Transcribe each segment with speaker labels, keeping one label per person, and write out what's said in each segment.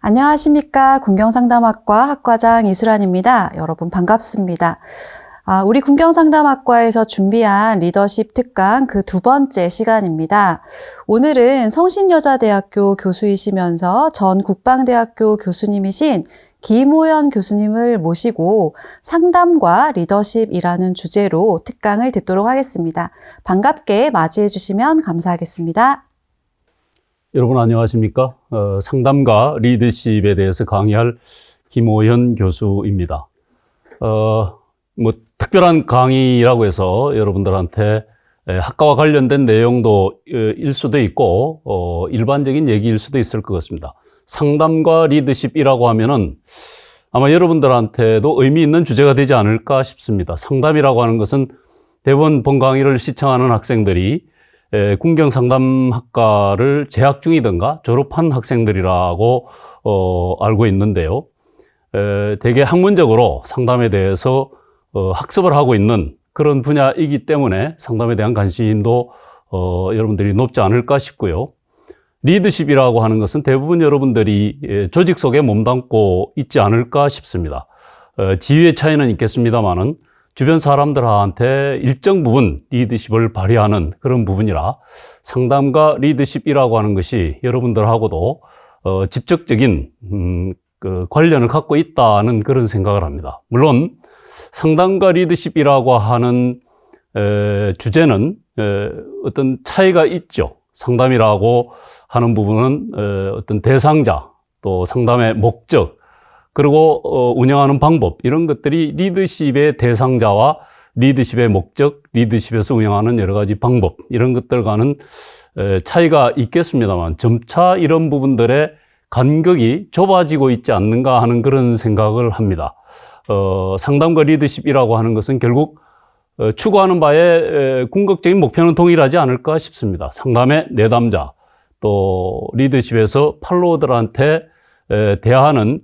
Speaker 1: 안녕하십니까. 군경상담학과 학과장 이수란입니다. 여러분 반갑습니다. 우리 군경상담학과에서 준비한 리더십 특강 그 두 번째 시간입니다. 오늘은 성신여자대학교 교수이시면서 전 국방대학교 교수님이신 김호연 교수님을 모시고 상담과 리더십이라는 주제로 특강을 듣도록 하겠습니다. 반갑게 맞이해 주시면 감사하겠습니다.
Speaker 2: 여러분 안녕하십니까? 상담과 리더십에 대해서 강의할 김호연 교수입니다. 특별한 강의라고 해서 여러분들한테 학과와 관련된 내용도 일 수도 있고 일반적인 얘기일 수도 있을 것 같습니다. 상담과 리더십이라고 하면은 아마 여러분들한테도 의미 있는 주제가 되지 않을까 싶습니다. 상담이라고 하는 것은 대부분 본 강의를 시청하는 학생들이 군경상담학과를 재학 중이든가 졸업한 학생들이라고 알고 있는데요. 되게 학문적으로 상담에 대해서 학습을 하고 있는 그런 분야이기 때문에 상담에 대한 관심도 여러분들이 높지 않을까 싶고요. 리더십이라고 하는 것은 대부분 여러분들이 조직 속에 몸담고 있지 않을까 싶습니다. 지위의 차이는 있겠습니다만은 주변 사람들한테 일정 부분 리더십을 발휘하는 그런 부분이라 상담과 리더십이라고 하는 것이 여러분들하고도 직접적인 관련을 갖고 있다는 그런 생각을 합니다. 물론 상담과 리더십이라고 하는 주제는 어떤 차이가 있죠. 상담이라고 하는 부분은 어떤 대상자, 또 상담의 목적, 그리고 운영하는 방법, 이런 것들이 리더십의 대상자와 리더십의 목적, 리더십에서 운영하는 여러 가지 방법, 이런 것들과는 차이가 있겠습니다만 점차 이런 부분들의 간격이 좁아지고 있지 않는가 하는 그런 생각을 합니다. 상담과 리더십이라고 하는 것은 결국 추구하는 바의 궁극적인 목표는 동일하지 않을까 싶습니다. 상담의 내담자, 또 리더십에서 팔로워들한테 대하는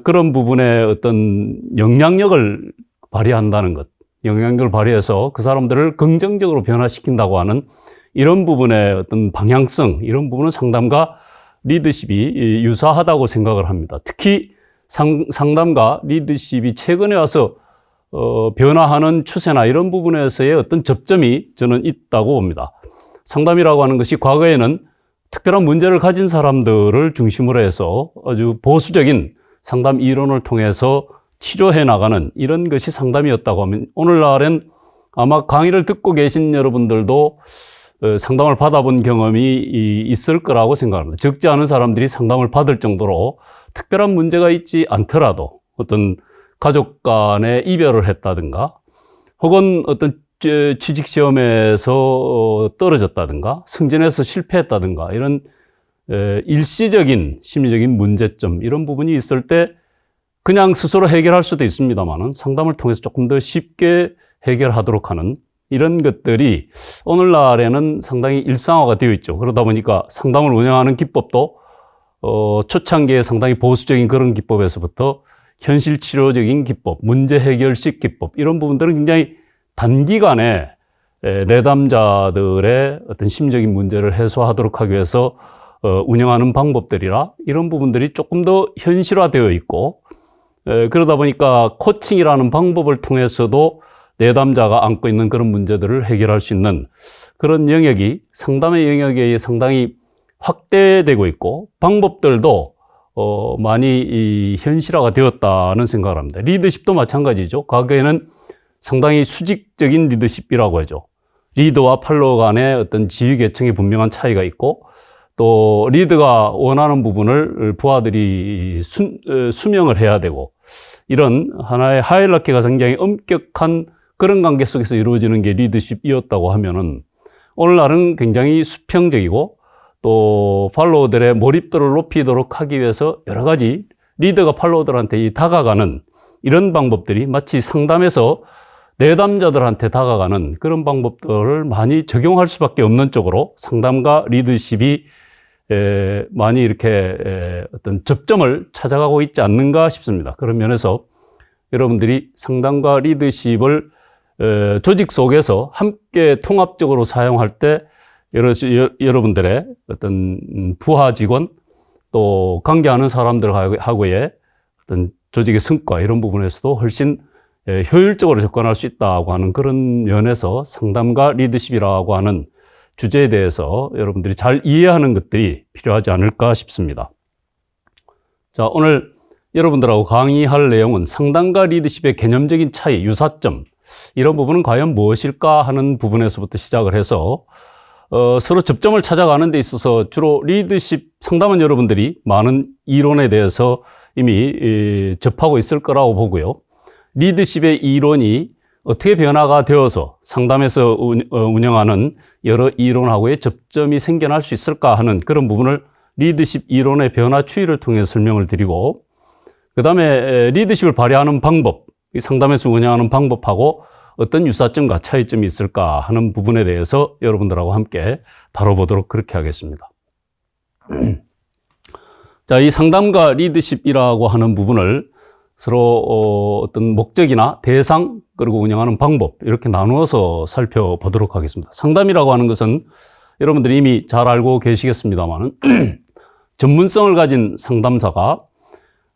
Speaker 2: 그런 부분에 어떤 영향력을 발휘한다는 것, 영향력을 발휘해서 그 사람들을 긍정적으로 변화시킨다고 하는 이런 부분의 어떤 방향성, 이런 부분은 상담과 리더십이 유사하다고 생각을 합니다. 특히 상담과 리더십이 최근에 와서 변화하는 추세나 이런 부분에서의 어떤 접점이 저는 있다고 봅니다. 상담이라고 하는 것이 과거에는 특별한 문제를 가진 사람들을 중심으로 해서 아주 보수적인 상담 이론을 통해서 치료해 나가는 이런 것이 상담이었다고 하면 오늘날엔 아마 강의를 듣고 계신 여러분들도 상담을 받아본 경험이 있을 거라고 생각합니다. 적지 않은 사람들이 상담을 받을 정도로 특별한 문제가 있지 않더라도 어떤 가족 간에 이별을 했다든가 혹은 어떤 취직시험에서 떨어졌다든가 승진해서 실패했다든가 이런 일시적인 심리적인 문제점, 이런 부분이 있을 때 그냥 스스로 해결할 수도 있습니다만은 상담을 통해서 조금 더 쉽게 해결하도록 하는 이런 것들이 오늘날에는 상당히 일상화가 되어 있죠. 그러다 보니까 상담을 운영하는 기법도 초창기에 상당히 보수적인 그런 기법에서부터 현실 치료적인 기법, 문제 해결식 기법, 이런 부분들은 굉장히 단기간에 내담자들의 어떤 심적인 문제를 해소하도록 하기 위해서 운영하는 방법들이라 이런 부분들이 조금 더 현실화되어 있고, 그러다 보니까 코칭이라는 방법을 통해서도 내담자가 안고 있는 그런 문제들을 해결할 수 있는 그런 영역이 상담의 영역에 상당히 확대되고 있고 방법들도 많이 현실화가 되었다는 생각을 합니다. 리더십도 마찬가지죠. 과거에는 상당히 수직적인 리더십이라고 하죠. 리더와 팔로워 간의 어떤 지위 계층의 분명한 차이가 있고, 또 리더가 원하는 부분을 부하들이 수명을 해야 되고, 이런 하나의 하이라키가 굉장히 엄격한 그런 관계 속에서 이루어지는 게 리더십이었다고 하면은 오늘날은 굉장히 수평적이고 또 팔로워들의 몰입도를 높이도록 하기 위해서 여러 가지 리더가 팔로워들한테 다가가는 이런 방법들이 마치 상담에서 내담자들한테 다가가는 그런 방법들을 많이 적용할 수밖에 없는 쪽으로 상담과 리더십이 많이 이렇게 어떤 접점을 찾아가고 있지 않는가 싶습니다. 그런 면에서 여러분들이 상담과 리더십을 조직 속에서 함께 통합적으로 사용할 때 여러분들의 어떤 부하 직원 또 관계하는 사람들하고의 어떤 조직의 성과 이런 부분에서도 훨씬 효율적으로 접근할 수 있다고 하는 그런 면에서 상담과 리더십이라고 하는 주제에 대해서 여러분들이 잘 이해하는 것들이 필요하지 않을까 싶습니다. 자, 오늘 여러분들하고 강의할 내용은 상담과 리더십의 개념적인 차이, 유사점, 이런 부분은 과연 무엇일까 하는 부분에서부터 시작을 해서 서로 접점을 찾아가는 데 있어서 주로 리더십 상담은 여러분들이 많은 이론에 대해서 이미 접하고 있을 거라고 보고요. 리더십의 이론이 어떻게 변화가 되어서 상담에서 운영하는 여러 이론하고의 접점이 생겨날 수 있을까 하는 그런 부분을 리더십 이론의 변화 추이를 통해서 설명을 드리고, 그 다음에 리더십을 발휘하는 방법, 상담에서 운영하는 방법하고 어떤 유사점과 차이점이 있을까 하는 부분에 대해서 여러분들하고 함께 다뤄보도록 그렇게 하겠습니다. 자, 이 상담과 리더십이라고 하는 부분을 서로 어떤 목적이나 대상 그리고 운영하는 방법 이렇게 나누어서 살펴보도록 하겠습니다. 상담이라고 하는 것은 여러분들이 이미 잘 알고 계시겠습니다만 전문성을 가진 상담사가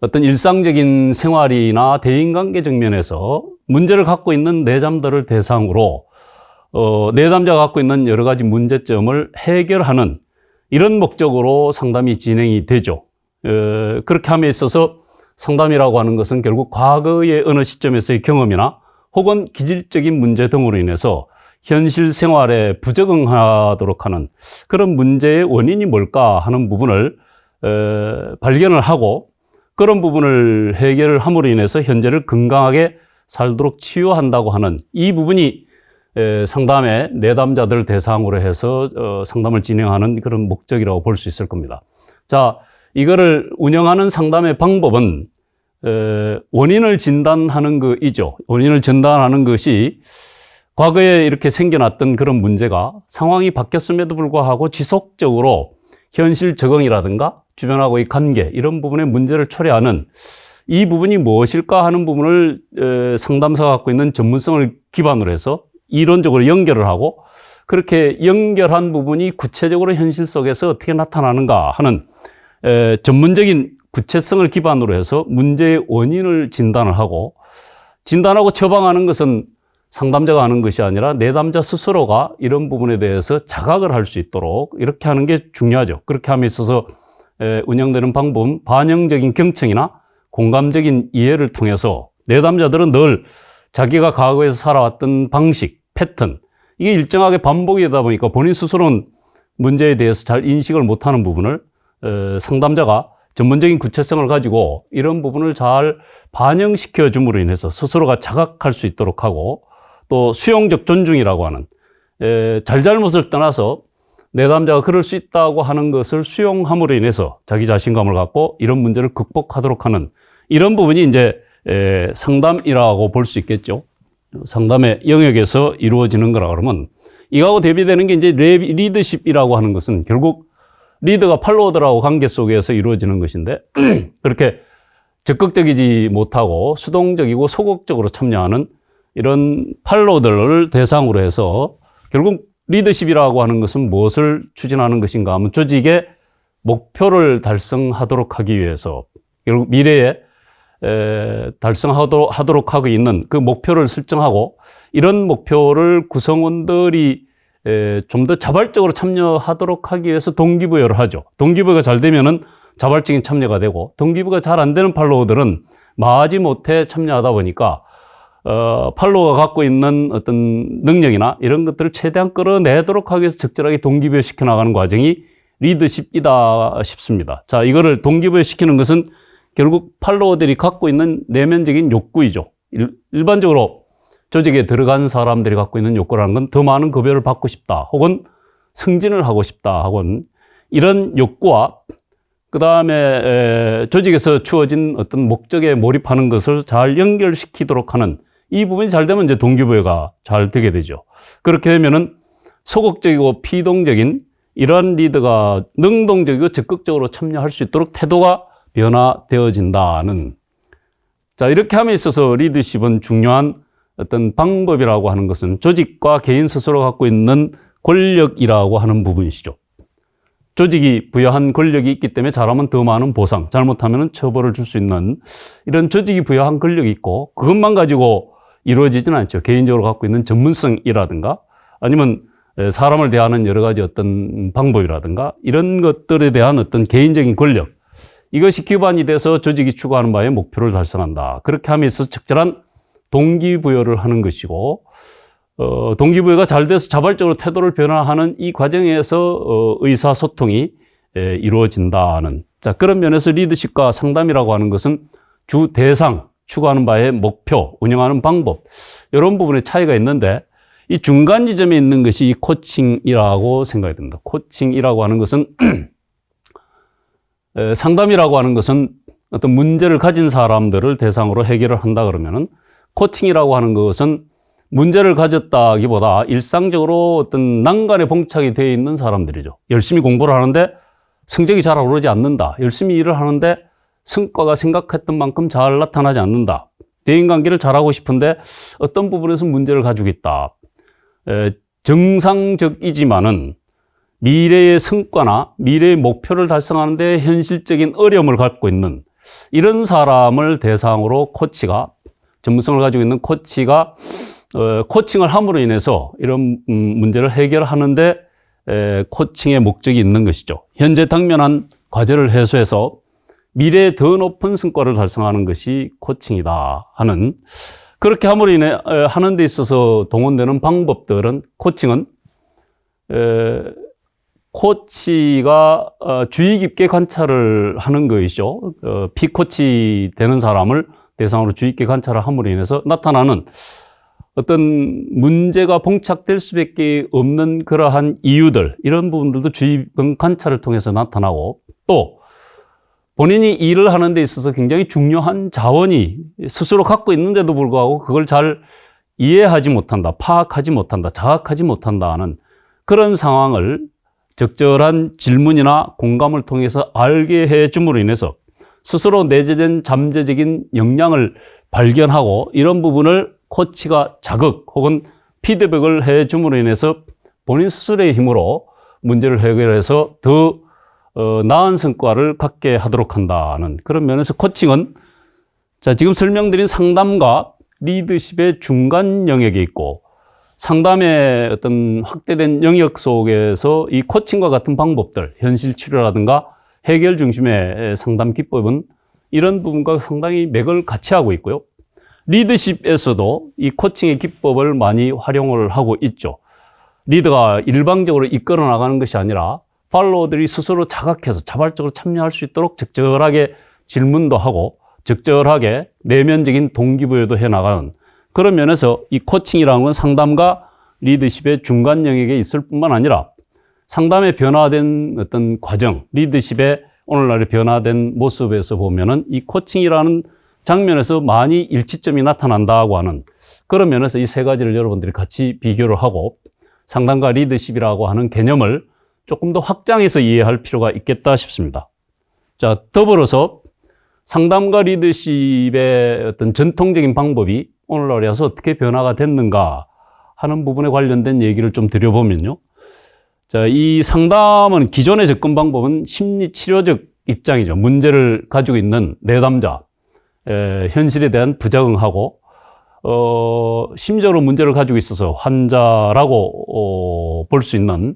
Speaker 2: 어떤 일상적인 생활이나 대인관계적 면에서 문제를 갖고 있는 내담자를 대상으로 내담자가 갖고 있는 여러 가지 문제점을 해결하는 이런 목적으로 상담이 진행이 되죠. 그렇게 함에 있어서 상담이라고 하는 것은 결국 과거의 어느 시점에서의 경험이나 혹은 기질적인 문제 등으로 인해서 현실 생활에 부적응하도록 하는 그런 문제의 원인이 뭘까 하는 부분을 발견을 하고 그런 부분을 해결을 함으로 인해서 현재를 건강하게 살도록 치유한다고 하는 이 부분이 상담의 내담자들 대상으로 해서 상담을 진행하는 그런 목적이라고 볼 수 있을 겁니다. 자, 이거를 운영하는 상담의 방법은 원인을 진단하는 것이죠. 원인을 진단하는 것이 과거에 이렇게 생겨났던 그런 문제가 상황이 바뀌었음에도 불구하고 지속적으로 현실 적응이라든가 주변하고의 관계 이런 부분의 문제를 초래하는 이 부분이 무엇일까 하는 부분을 상담사가 갖고 있는 전문성을 기반으로 해서 이론적으로 연결을 하고 그렇게 연결한 부분이 구체적으로 현실 속에서 어떻게 나타나는가 하는 전문적인 구체성을 기반으로 해서 문제의 원인을 진단을 하고 진단하고 처방하는 것은 상담자가 하는 것이 아니라 내담자 스스로가 이런 부분에 대해서 자각을 할 수 있도록 이렇게 하는 게 중요하죠. 그렇게 함에 있어서 운영되는 방법은 반영적인 경청이나 공감적인 이해를 통해서 내담자들은 늘 자기가 과거에서 살아왔던 방식, 패턴 이게 일정하게 반복이 되다 보니까 본인 스스로는 문제에 대해서 잘 인식을 못하는 부분을 상담자가 전문적인 구체성을 가지고 이런 부분을 잘 반영시켜 줌으로 인해서 스스로가 자각할 수 있도록 하고 또 수용적 존중이라고 하는 잘잘못을 떠나서 내담자가 그럴 수 있다고 하는 것을 수용함으로 인해서 자기 자신감을 갖고 이런 문제를 극복하도록 하는 이런 부분이 이제 상담이라고 볼 수 있겠죠. 상담의 영역에서 이루어지는 거라 그러면 이거하고 대비되는 게 이제 리더십이라고 하는 것은 결국 리더가 팔로워들하고 관계 속에서 이루어지는 것인데 그렇게 적극적이지 못하고 수동적이고 소극적으로 참여하는 이런 팔로워들을 대상으로 해서 결국 리더십이라고 하는 것은 무엇을 추진하는 것인가 하면 조직의 목표를 달성하도록 하기 위해서 결국 미래에 달성하도록 하고 있는 그 목표를 설정하고 이런 목표를 구성원들이 좀 더 자발적으로 참여하도록 하기 위해서 동기부여를 하죠. 동기부여가 잘 되면은 자발적인 참여가 되고 동기부여가 잘 안 되는 팔로워들은 마지못해 참여하다 보니까 팔로워가 갖고 있는 어떤 능력이나 이런 것들을 최대한 끌어내도록 하기 위해서 적절하게 동기부여 시켜 나가는 과정이 리더십이다 싶습니다. 자, 이거를 동기부여 시키는 것은 결국 팔로워들이 갖고 있는 내면적인 욕구이죠. 일반적으로 조직에 들어간 사람들이 갖고 있는 욕구라는 건 더 많은 급여를 받고 싶다 혹은 승진을 하고 싶다 혹은 이런 욕구와 그 다음에 조직에서 주어진 어떤 목적에 몰입하는 것을 잘 연결시키도록 하는 이 부분이 잘 되면 이제 동기부여가 잘 되게 되죠. 그렇게 되면은 소극적이고 피동적인 이러한 리더가 능동적이고 적극적으로 참여할 수 있도록 태도가 변화되어진다는. 자, 이렇게 함에 있어서 리더십은 중요한 어떤 방법이라고 하는 것은 조직과 개인 스스로 갖고 있는 권력이라고 하는 부분이시죠. 조직이 부여한 권력이 있기 때문에 잘하면 더 많은 보상, 잘못하면 처벌을 줄 수 있는 이런 조직이 부여한 권력이 있고 그것만 가지고 이루어지지는 않죠. 개인적으로 갖고 있는 전문성이라든가 아니면 사람을 대하는 여러 가지 어떤 방법이라든가 이런 것들에 대한 어떤 개인적인 권력, 이것이 기반이 돼서 조직이 추구하는 바의 목표를 달성한다. 그렇게 함에 있어서 적절한 동기부여를 하는 것이고, 동기부여가 잘 돼서 자발적으로 태도를 변화하는 이 과정에서 의사소통이 이루어진다는, 자, 그런 면에서 리더십과 상담이라고 하는 것은 주 대상, 추구하는 바의 목표, 운영하는 방법, 이런 부분에 차이가 있는데 이 중간 지점에 있는 것이 이 코칭이라고 생각이 듭니다. 코칭이라고 하는 것은 상담이라고 하는 것은 어떤 문제를 가진 사람들을 대상으로 해결을 한다 그러면은, 코칭이라고 하는 것은 문제를 가졌다기보다 일상적으로 어떤 난간에 봉착이 되어 있는 사람들이죠. 열심히 공부를 하는데 성적이 잘 오르지 않는다. 열심히 일을 하는데 성과가 생각했던 만큼 잘 나타나지 않는다. 대인관계를 잘하고 싶은데 어떤 부분에서 문제를 가지고 있다. 정상적이지만은 미래의 성과나 미래의 목표를 달성하는 데 현실적인 어려움을 갖고 있는 이런 사람을 대상으로 코치가, 전문성을 가지고 있는 코치가 코칭을 함으로 인해서 이런 문제를 해결하는데 코칭의 목적이 있는 것이죠. 현재 당면한 과제를 해소해서 미래에 더 높은 성과를 달성하는 것이 코칭이다 하는, 그렇게 함으로 인해 하는 데 있어서 동원되는 방법들은, 코칭은 코치가 주의 깊게 관찰을 하는 것이죠. 피코치 되는 사람을 대상으로 주의 깊게 관찰을 함으로 인해서 나타나는 어떤 문제가 봉착될 수밖에 없는 그러한 이유들, 이런 부분들도 주의 관찰을 통해서 나타나고, 또 본인이 일을 하는 데 있어서 굉장히 중요한 자원이 스스로 갖고 있는데도 불구하고 그걸 잘 이해하지 못한다, 파악하지 못한다, 자각하지 못한다 하는 그런 상황을 적절한 질문이나 공감을 통해서 알게 해줌으로 인해서 스스로 내재된 잠재적인 역량을 발견하고, 이런 부분을 코치가 자극 혹은 피드백을 해줌으로 인해서 본인 스스로의 힘으로 문제를 해결해서 더 나은 성과를 갖게 하도록 한다는 그런 면에서 코칭은, 자, 지금 설명드린 상담과 리더십의 중간 영역에 있고, 상담의 어떤 확대된 영역 속에서 이 코칭과 같은 방법들, 현실 치료라든가 해결 중심의 상담 기법은 이런 부분과 상당히 맥을 같이 하고 있고요. 리더십에서도 이 코칭의 기법을 많이 활용을 하고 있죠. 리더가 일방적으로 이끌어 나가는 것이 아니라 팔로워들이 스스로 자각해서 자발적으로 참여할 수 있도록 적절하게 질문도 하고 적절하게 내면적인 동기부여도 해나가는 그런 면에서 이 코칭이라는 건 상담과 리더십의 중간 영역에 있을 뿐만 아니라 상담의 변화된 어떤 과정, 리더십의 오늘날의 변화된 모습에서 보면은 이 코칭이라는 장면에서 많이 일치점이 나타난다고 하는 그런 면에서 이 세 가지를 여러분들이 같이 비교를 하고 상담과 리더십이라고 하는 개념을 조금 더 확장해서 이해할 필요가 있겠다 싶습니다. 자, 더불어서 상담과 리더십의 어떤 전통적인 방법이 오늘날에 와서 어떻게 변화가 됐는가 하는 부분에 관련된 얘기를 좀 드려보면요. 자, 이 상담은 기존의 접근 방법은 심리치료적 입장이죠. 문제를 가지고 있는 내담자, 현실에 대한 부작용하고, 심리적으로 문제를 가지고 있어서 환자라고 볼 수 있는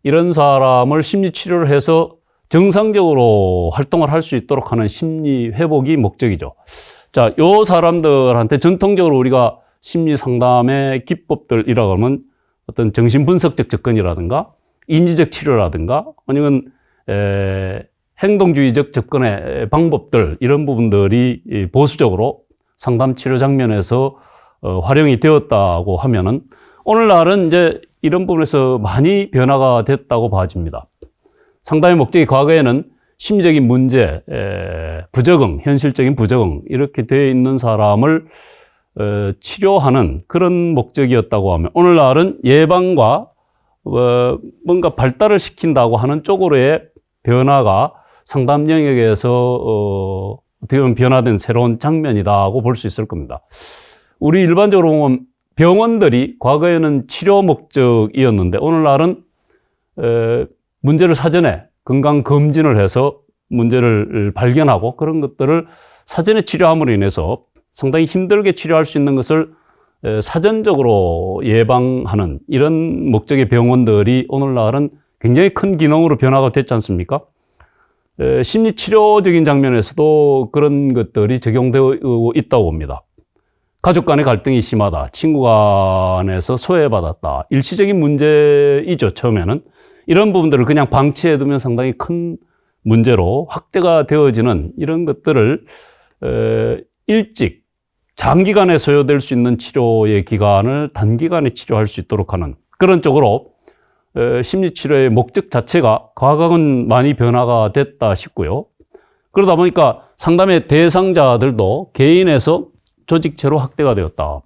Speaker 2: 이런 사람을 심리치료를 해서 정상적으로 활동을 할 수 있도록 하는 심리 회복이 목적이죠. 자, 요 사람들한테 전통적으로 우리가 심리 상담의 기법들이라고 하면 어떤 정신분석적 접근이라든가 인지적 치료라든가 아니면 행동주의적 접근의 방법들, 이런 부분들이 보수적으로 상담 치료 장면에서 활용이 되었다고 하면은 오늘날은 이제 이런 부분에서 많이 변화가 됐다고 봐집니다. 상담의 목적이 과거에는 심리적인 문제, 부적응, 현실적인 부적응 이렇게 되어 있는 사람을 치료하는 그런 목적이었다고 하면 오늘날은 예방과 뭔가 발달을 시킨다고 하는 쪽으로의 변화가 상담 영역에서 어떻게 보면 변화된 새로운 장면이다고 볼 수 있을 겁니다. 우리 일반적으로 보면 병원들이 과거에는 치료 목적이었는데 오늘날은 문제를 사전에 건강검진을 해서 문제를 발견하고 그런 것들을 사전에 치료함으로 인해서 상당히 힘들게 치료할 수 있는 것을 사전적으로 예방하는 이런 목적의 병원들이 오늘날은 굉장히 큰 기능으로 변화가 됐지 않습니까? 심리치료적인 장면에서도 그런 것들이 적용되어 있다고 봅니다. 가족 간의 갈등이 심하다, 친구 간에서 소외받았다, 일시적인 문제이죠, 처음에는. 이런 부분들을 그냥 방치해두면 상당히 큰 문제로 확대가 되어지는 이런 것들을 일찍 장기간에 소요될 수 있는 치료의 기간을 단기간에 치료할 수 있도록 하는 그런 쪽으로 심리치료의 목적 자체가 과거는 많이 변화가 됐다 싶고요. 그러다 보니까 상담의 대상자들도 개인에서 조직체로 확대가 되었다.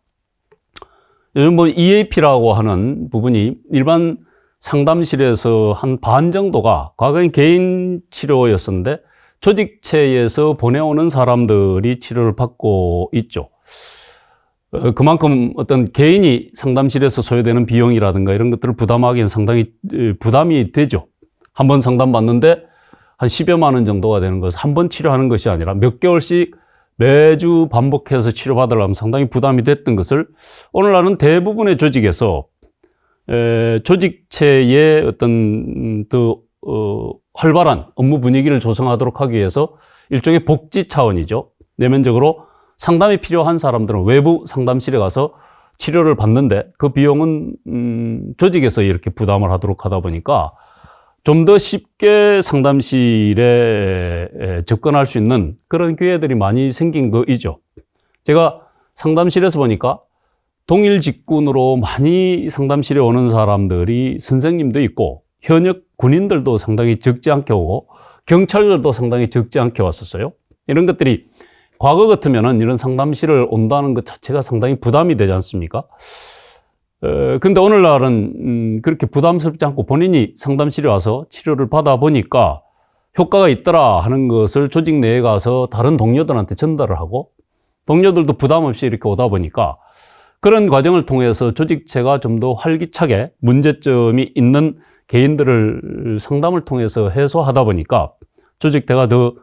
Speaker 2: 요즘 뭐 EAP라고 하는 부분이 일반 상담실에서 한 반 정도가 과거엔 개인 치료였었는데 조직체에서 보내오는 사람들이 치료를 받고 있죠. 그만큼 어떤 개인이 상담실에서 소요되는 비용이라든가 이런 것들을 부담하기엔 상당히 부담이 되죠. 한 번 상담받는데 한 10여만 원 정도가 되는 것을 한 번 치료하는 것이 아니라 몇 개월씩 매주 반복해서 치료받으려면 상당히 부담이 됐던 것을 오늘날은 대부분의 조직에서 조직체의 어떤 활발한 업무 분위기를 조성하도록 하기 위해서 일종의 복지 차원이죠. 내면적으로 상담이 필요한 사람들은 외부 상담실에 가서 치료를 받는데 그 비용은 조직에서 이렇게 부담을 하도록 하다 보니까 좀 더 쉽게 상담실에 접근할 수 있는 그런 기회들이 많이 생긴 거이죠. 제가 상담실에서 보니까 동일 직군으로 많이 상담실에 오는 사람들이 선생님도 있고 현역 군인들도 상당히 적지 않게 오고 경찰들도 상당히 적지 않게 왔었어요. 이런 것들이 과거 같으면은 이런 상담실을 온다는 것 자체가 상당히 부담이 되지 않습니까? 근데 오늘날은 그렇게 부담스럽지 않고 본인이 상담실에 와서 치료를 받아보니까 효과가 있더라 하는 것을 조직 내에 가서 다른 동료들한테 전달을 하고 동료들도 부담 없이 이렇게 오다 보니까 그런 과정을 통해서 조직체가 좀 더 활기차게 문제점이 있는 개인들을 상담을 통해서 해소하다 보니까 조직대가 더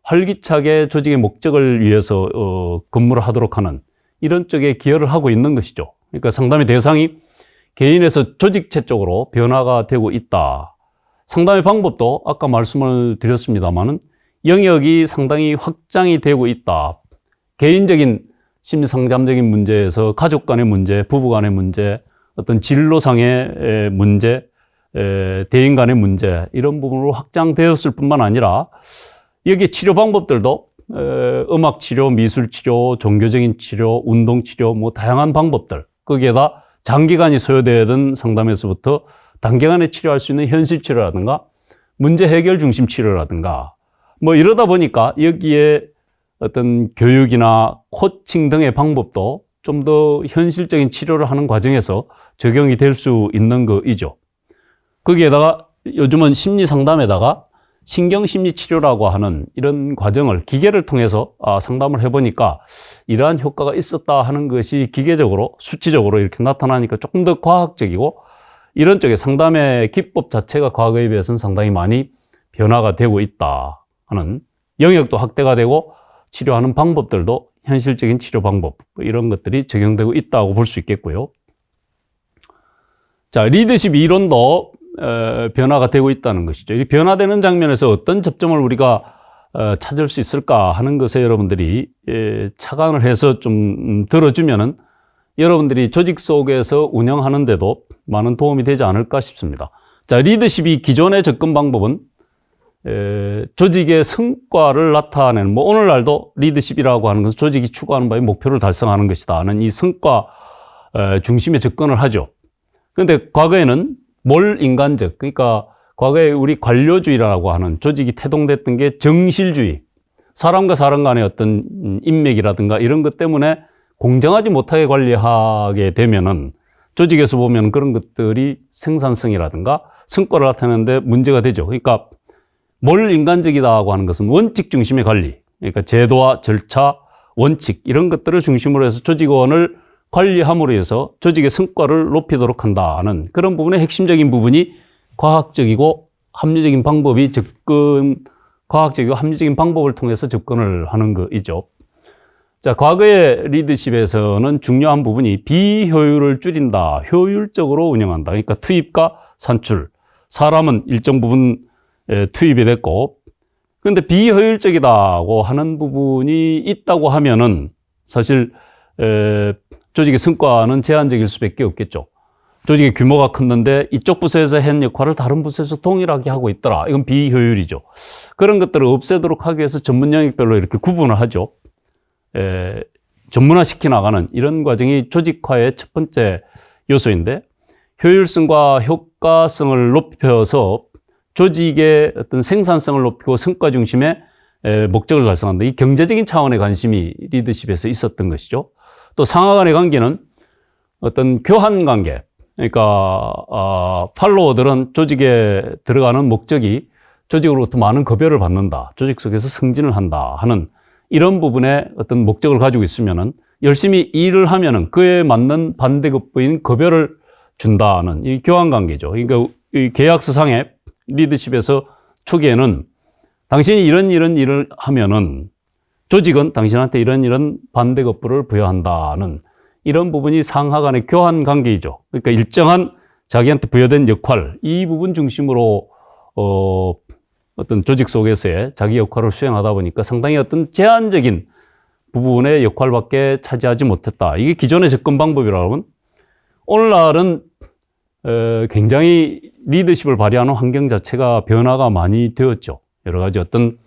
Speaker 2: 활기차게 조직의 목적을 위해서 근무를 하도록 하는 이런 쪽에 기여를 하고 있는 것이죠. 그러니까 상담의 대상이 개인에서 조직체 쪽으로 변화가 되고 있다. 상담의 방법도 아까 말씀을 드렸습니다마는 영역이 상당히 확장이 되고 있다. 개인적인 심리상담적인 문제에서 가족 간의 문제, 부부 간의 문제, 어떤 진로상의 문제, 대인 간의 문제 이런 부분으로 확장되었을 뿐만 아니라 여기 치료 방법들도 음악 치료, 미술 치료, 종교적인 치료, 운동 치료 뭐 다양한 방법들 거기에다 장기간이 소요되던 상담에서부터 단기간에 치료할 수 있는 현실 치료라든가 문제 해결 중심 치료라든가 뭐 이러다 보니까 여기에 어떤 교육이나 코칭 등의 방법도 좀 더 현실적인 치료를 하는 과정에서 적용이 될 수 있는 거이죠. 거기에다가 요즘은 심리 상담에다가 신경심리치료라고 하는 이런 과정을 기계를 통해서 상담을 해보니까 이러한 효과가 있었다 하는 것이 기계적으로 수치적으로 이렇게 나타나니까 조금 더 과학적이고 이런 쪽에 상담의 기법 자체가 과거에 비해서는 상당히 많이 변화가 되고 있다 하는 영역도 확대가 되고 치료하는 방법들도 현실적인 치료 방법 이런 것들이 적용되고 있다고 볼 수 있겠고요. 자, 리더십 이론도 변화가 되고 있다는 것이죠. 이 변화되는 장면에서 어떤 접점을 우리가 찾을 수 있을까 하는 것에 여러분들이 착안을 해서 좀 들어주면은 여러분들이 조직 속에서 운영하는데도 많은 도움이 되지 않을까 싶습니다. 자, 리더십이 기존의 접근 방법은 조직의 성과를 나타내는 뭐 오늘날도 리더십이라고 하는 것은 조직이 추구하는 바의 목표를 달성하는 것이다 하는 이 성과 중심의 접근을 하죠. 그런데 과거에는 몰인간적, 그러니까 과거에 우리 관료주의라고 하는 조직이 태동됐던 게 정실주의, 사람과 사람 간의 어떤 인맥이라든가 이런 것 때문에 공정하지 못하게 관리하게 되면은 조직에서 보면 그런 것들이 생산성이라든가 성과를 나타내는데 문제가 되죠. 그러니까 몰인간적이다고 하는 것은 원칙 중심의 관리, 그러니까 제도와 절차, 원칙 이런 것들을 중심으로 해서 조직원을 관리함으로 해서 조직의 성과를 높이도록 한다는 그런 부분의 핵심적인 부분이 과학적이고 합리적인 과학적이고 합리적인 방법을 통해서 접근을 하는 거이죠. 자, 과거의 리더십에서는 중요한 부분이 비효율을 줄인다, 효율적으로 운영한다. 그러니까 투입과 산출. 사람은 일정 부분 투입이 됐고, 그런데 비효율적이다고 하는 부분이 있다고 하면은 사실 조직의 성과는 제한적일 수밖에 없겠죠. 조직의 규모가 컸는데 이쪽 부서에서 한 역할을 다른 부서에서 동일하게 하고 있더라. 이건 비효율이죠. 그런 것들을 없애도록 하기 위해서 전문 영역별로 이렇게 구분을 하죠. 전문화시켜 나가는 이런 과정이 조직화의 첫 번째 요소인데, 효율성과 효과성을 높여서 조직의 어떤 생산성을 높이고 성과 중심의 목적을 달성한다. 이 경제적인 차원의 관심이 리더십에서 있었던 것이죠. 또 상하 간의 관계는 어떤 교환 관계, 그러니까 팔로워들은 조직에 들어가는 목적이 조직으로부터 많은 급여를 받는다, 조직 속에서 승진을 한다 하는 이런 부분에 어떤 목적을 가지고 있으면은 열심히 일을 하면은 그에 맞는 반대급부인 급여를 준다는 이 교환 관계죠. 그러니까 이 계약서상의 리더십에서 초기에는 당신이 이런 일을 하면은 조직은 당신한테 이런 반대급부를 부여한다는 이런 부분이 상하 간의 교환 관계이죠. 그러니까 일정한 자기한테 부여된 역할, 이 부분 중심으로 어떤 조직 속에서의 자기 역할을 수행하다 보니까 상당히 어떤 제한적인 부분의 역할밖에 차지하지 못했다. 이게 기존의 접근 방법이라면, 오늘날은 굉장히 리더십을 발휘하는 환경 자체가 변화가 많이 되었죠. 여러 가지 어떤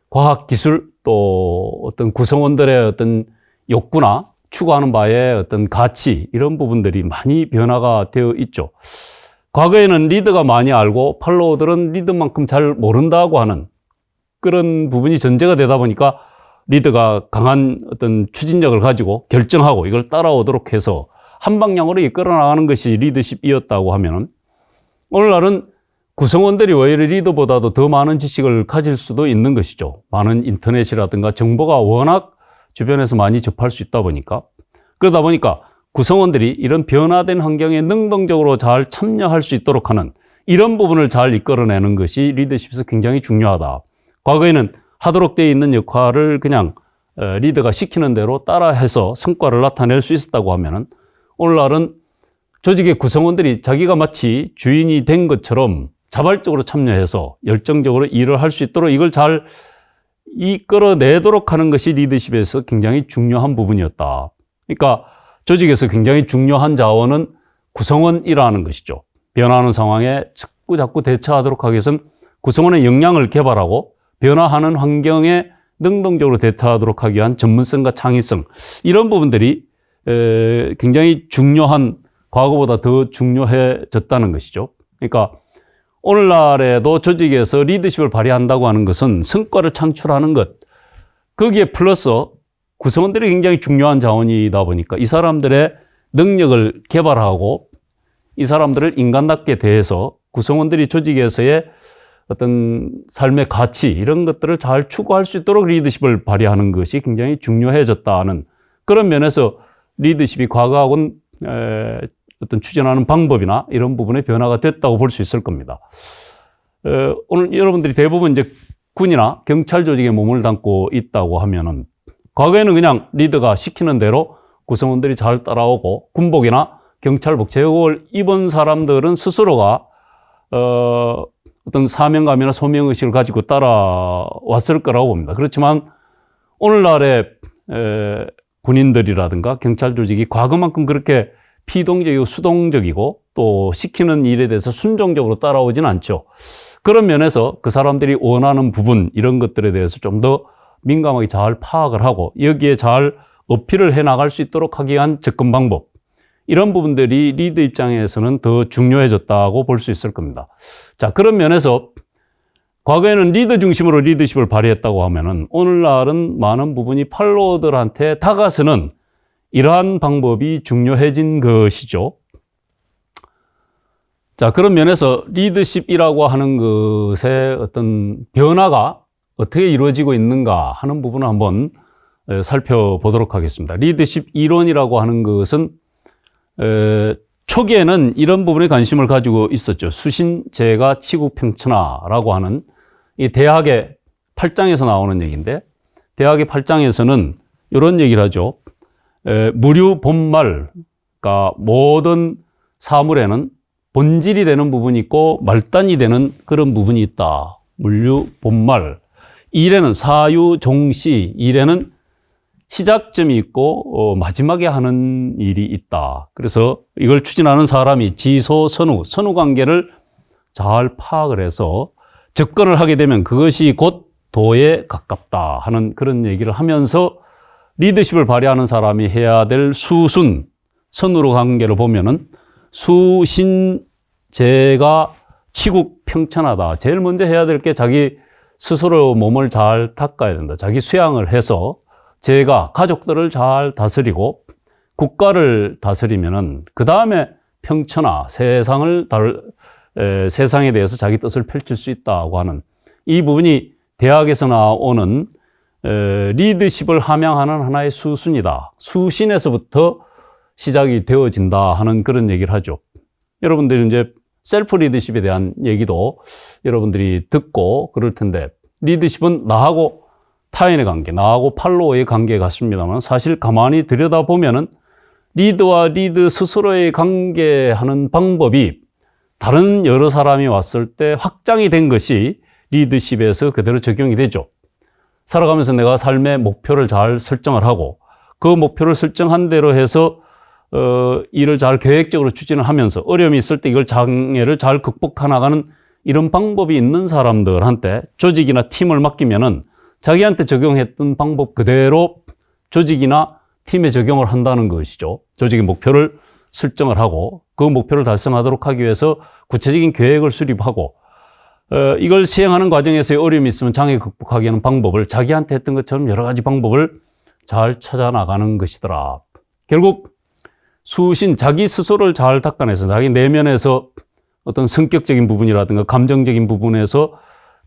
Speaker 2: 과학 기술, 또 어떤 구성원들의 어떤 욕구나 추구하는 바의 어떤 가치, 이런 부분들이 많이 변화가 되어 있죠. 과거에는 리더가 많이 알고 팔로워들은 리더만큼 잘 모른다고 하는 그런 부분이 전제가 되다 보니까 리더가 강한 어떤 추진력을 가지고 결정하고 이걸 따라오도록 해서 한 방향으로 이끌어 나가는 것이 리더십이었다고 하면은, 오늘날은 구성원들이 오히려 리더보다도 더 많은 지식을 가질 수도 있는 것이죠. 많은 인터넷이라든가 정보가 워낙 주변에서 많이 접할 수 있다 보니까, 그러다 보니까 구성원들이 이런 변화된 환경에 능동적으로 잘 참여할 수 있도록 하는 이런 부분을 잘 이끌어내는 것이 리더십에서 굉장히 중요하다. 과거에는 하도록 되어 있는 역할을 그냥 리더가 시키는 대로 따라해서 성과를 나타낼 수 있었다고 하면은, 오늘날은 조직의 구성원들이 자기가 마치 주인이 된 것처럼 자발적으로 참여해서 열정적으로 일을 할 수 있도록 이걸 잘 이끌어내도록 하는 것이 리더십에서 굉장히 중요한 부분이었다. 그러니까 조직에서 굉장히 중요한 자원은 구성원이라는 것이죠. 변화하는 상황에 자꾸 대처하도록 하기 위해서는 구성원의 역량을 개발하고 변화하는 환경에 능동적으로 대처하도록 하기 위한 전문성과 창의성, 이런 부분들이 굉장히 중요한, 과거보다 더 중요해졌다는 것이죠. 그러니까 오늘날에도 조직에서 리더십을 발휘한다고 하는 것은 성과를 창출하는 것, 거기에 플러스 구성원들이 굉장히 중요한 자원이다 보니까 이 사람들의 능력을 개발하고 이 사람들을 인간답게 대해서 구성원들이 조직에서의 어떤 삶의 가치, 이런 것들을 잘 추구할 수 있도록 리더십을 발휘하는 것이 굉장히 중요해졌다는 그런 면에서 리더십이 과거하고는 어떤 추진하는 방법이나 이런 부분에 변화가 됐다고 볼 수 있을 겁니다. 오늘 여러분들이 대부분 이제 군이나 경찰 조직에 몸을 담고 있다고 하면은, 과거에는 그냥 리더가 시키는 대로 구성원들이 잘 따라오고 군복이나 경찰복, 제복을 입은 사람들은 스스로가 어떤 사명감이나 소명의식을 가지고 따라왔을 거라고 봅니다. 그렇지만 오늘날의 군인들이라든가 경찰 조직이 과거만큼 그렇게 피동적이고 수동적이고 또 시키는 일에 대해서 순종적으로 따라오지는 않죠. 그런 면에서 그 사람들이 원하는 부분, 이런 것들에 대해서 좀 더 민감하게 잘 파악을 하고 여기에 잘 어필을 해 나갈 수 있도록 하기 위한 접근 방법, 이런 부분들이 리더 입장에서는 더 중요해졌다고 볼 수 있을 겁니다. 자, 그런 면에서 과거에는 리더 중심으로 리더십을 발휘했다고 하면은, 오늘날은 많은 부분이 팔로워들한테 다가서는 이러한 방법이 중요해진 것이죠. 자, 그런 면에서 리더십이라고 하는 것의 어떤 변화가 어떻게 이루어지고 있는가 하는 부분을 한번 살펴보도록 하겠습니다. 리더십 이론이라고 하는 것은 초기에는 이런 부분에 관심을 가지고 있었죠. 수신제가 치국평천하라고 하는 이 대학의 8장에서 나오는 얘기인데, 대학의 8장에서는 이런 얘기를 하죠. 무류 본말, 그러니까 모든 사물에는 본질이 되는 부분이 있고 말단이 되는 그런 부분이 있다. 물류 본말. 일에는 사유 종시, 일에는 시작점이 있고 마지막에 하는 일이 있다. 그래서 이걸 추진하는 사람이 지소 선우 관계를 잘 파악을 해서 접근을 하게 되면 그것이 곧 도에 가깝다 하는 그런 얘기를 하면서 리더십을 발휘하는 사람이 해야 될 수순, 선우로 관계를 보면은 수신제가 치국평천하다. 제일 먼저 해야 될 게 자기 스스로 몸을 잘 닦아야 된다. 자기 수양을 해서 제가 가족들을 잘 다스리고 국가를 다스리면은 그 다음에 평천하, 세상에 대해서 자기 뜻을 펼칠 수 있다고 하는 이 부분이 대학에서 나오는 리더십을 함양하는 하나의 수순이다. 수신에서부터 시작이 되어진다 하는 그런 얘기를 하죠. 여러분들이 이제 셀프 리더십에 대한 얘기도 여러분들이 듣고 그럴 텐데, 리더십은 나하고 타인의 관계, 나하고 팔로워의 관계 같습니다만, 사실 가만히 들여다보면은 리더와 리더 스스로의 관계하는 방법이 다른 여러 사람이 왔을 때 확장이 된 것이 리더십에서 그대로 적용이 되죠. 살아가면서 내가 삶의 목표를 잘 설정을 하고 그 목표를 설정한 대로 해서 일을 잘 계획적으로 추진을 하면서 어려움이 있을 때 이걸 장애를 잘 극복해 나가는 이런 방법이 있는 사람들한테 조직이나 팀을 맡기면은 자기한테 적용했던 방법 그대로 조직이나 팀에 적용을 한다는 것이죠. 조직의 목표를 설정을 하고 그 목표를 달성하도록 하기 위해서 구체적인 계획을 수립하고 이걸 시행하는 과정에서의 어려움이 있으면 장애 극복하기 위한 방법을 자기한테 했던 것처럼 여러 가지 방법을 잘 찾아 나가는 것이더라. 결국 수신, 자기 스스로를 잘 닦아내서 자기 내면에서 어떤 성격적인 부분이라든가 감정적인 부분에서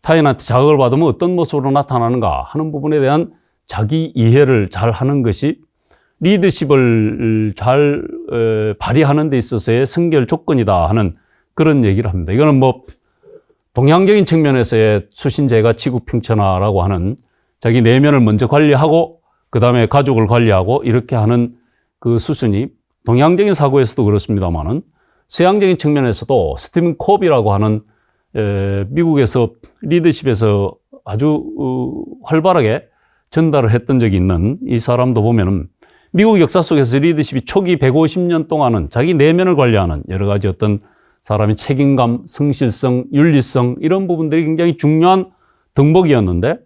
Speaker 2: 타인한테 자극을 받으면 어떤 모습으로 나타나는가 하는 부분에 대한 자기 이해를 잘 하는 것이 리더십을 잘 발휘하는 데 있어서의 선결 조건이다 하는 그런 얘기를 합니다. 이거는 뭐 동양적인 측면에서의 수신제가 치국평천하라고 하는 자기 내면을 먼저 관리하고 그 다음에 가족을 관리하고 이렇게 하는 그 수순이 동양적인 사고에서도 그렇습니다만은 서양적인 측면에서도 스티븐 콥이라고 하는 미국에서 리더십에서 아주 활발하게 전달을 했던 적이 있는 이 사람도 보면은 미국 역사 속에서 리더십이 초기 150년 동안은 자기 내면을 관리하는 여러 가지 어떤 사람의 책임감, 성실성, 윤리성 이런 부분들이 굉장히 중요한 덕목이었는데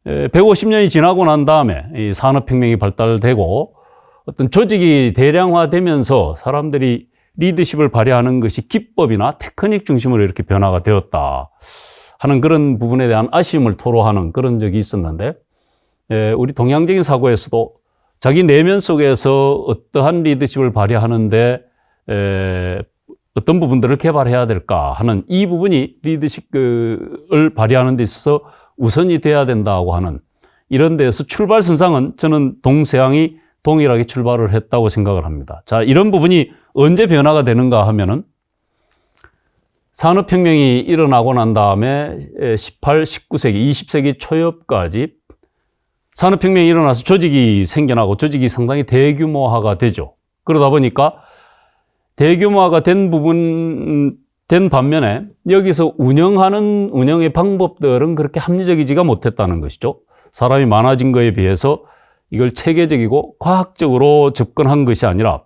Speaker 2: 150년이 지나고 난 다음에 이 산업혁명이 발달되고 어떤 조직이 대량화되면서 사람들이 리더십을 발휘하는 것이 기법이나 테크닉 중심으로 이렇게 변화가 되었다 하는 그런 부분에 대한 아쉬움을 토로하는 그런 적이 있었는데 우리 동양적인 사고에서도 자기 내면 속에서 어떠한 리더십을 발휘하는데 어떤 부분들을 개발해야 될까 하는 이 부분이 리더십을 발휘하는 데 있어서 우선이 돼야 된다고 하는 이런 데에서 출발선상은 저는 동서양이 동일하게 출발을 했다고 생각을 합니다. 자, 이런 부분이 언제 변화가 되는가 하면은 산업혁명이 일어나고 난 다음에 18, 19세기, 20세기 초엽까지 산업혁명이 일어나서 조직이 생겨나고 조직이 상당히 대규모화가 되죠. 그러다 보니까 대규모화가 된 반면에 여기서 운영의 방법들은 그렇게 합리적이지가 못했다는 것이죠. 사람이 많아진 거에 비해서 이걸 체계적이고 과학적으로 접근한 것이 아니라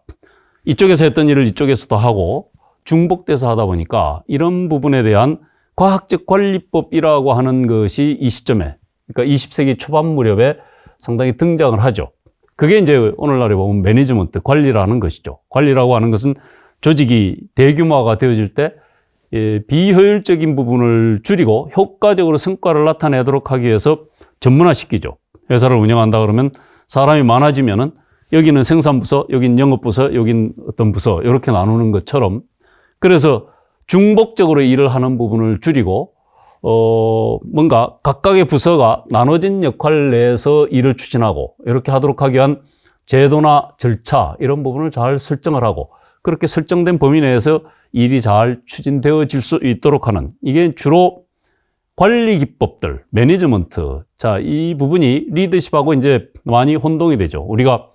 Speaker 2: 이쪽에서 했던 일을 이쪽에서도 하고 중복돼서 하다 보니까 이런 부분에 대한 과학적 관리법이라고 하는 것이 이 시점에, 그러니까 20세기 초반 무렵에 상당히 등장을 하죠. 그게 이제 오늘날에 보면 매니지먼트, 관리라는 것이죠. 관리라고 하는 것은 조직이 대규모화가 되어질 때 비효율적인 부분을 줄이고 효과적으로 성과를 나타내도록 하기 위해서 전문화시키죠. 회사를 운영한다 그러면 사람이 많아지면은 여기는 생산부서, 여긴 영업부서, 여긴 어떤 부서 이렇게 나누는 것처럼 그래서 중복적으로 일을 하는 부분을 줄이고 뭔가 각각의 부서가 나눠진 역할 내에서 일을 추진하고 이렇게 하도록 하기 위한 제도나 절차 이런 부분을 잘 설정을 하고 그렇게 설정된 범위 내에서 일이 잘 추진되어질 수 있도록 하는, 이게 주로 관리 기법들, 매니지먼트. 자, 이 부분이 리더십하고 이제 많이 혼동이 되죠. 우리가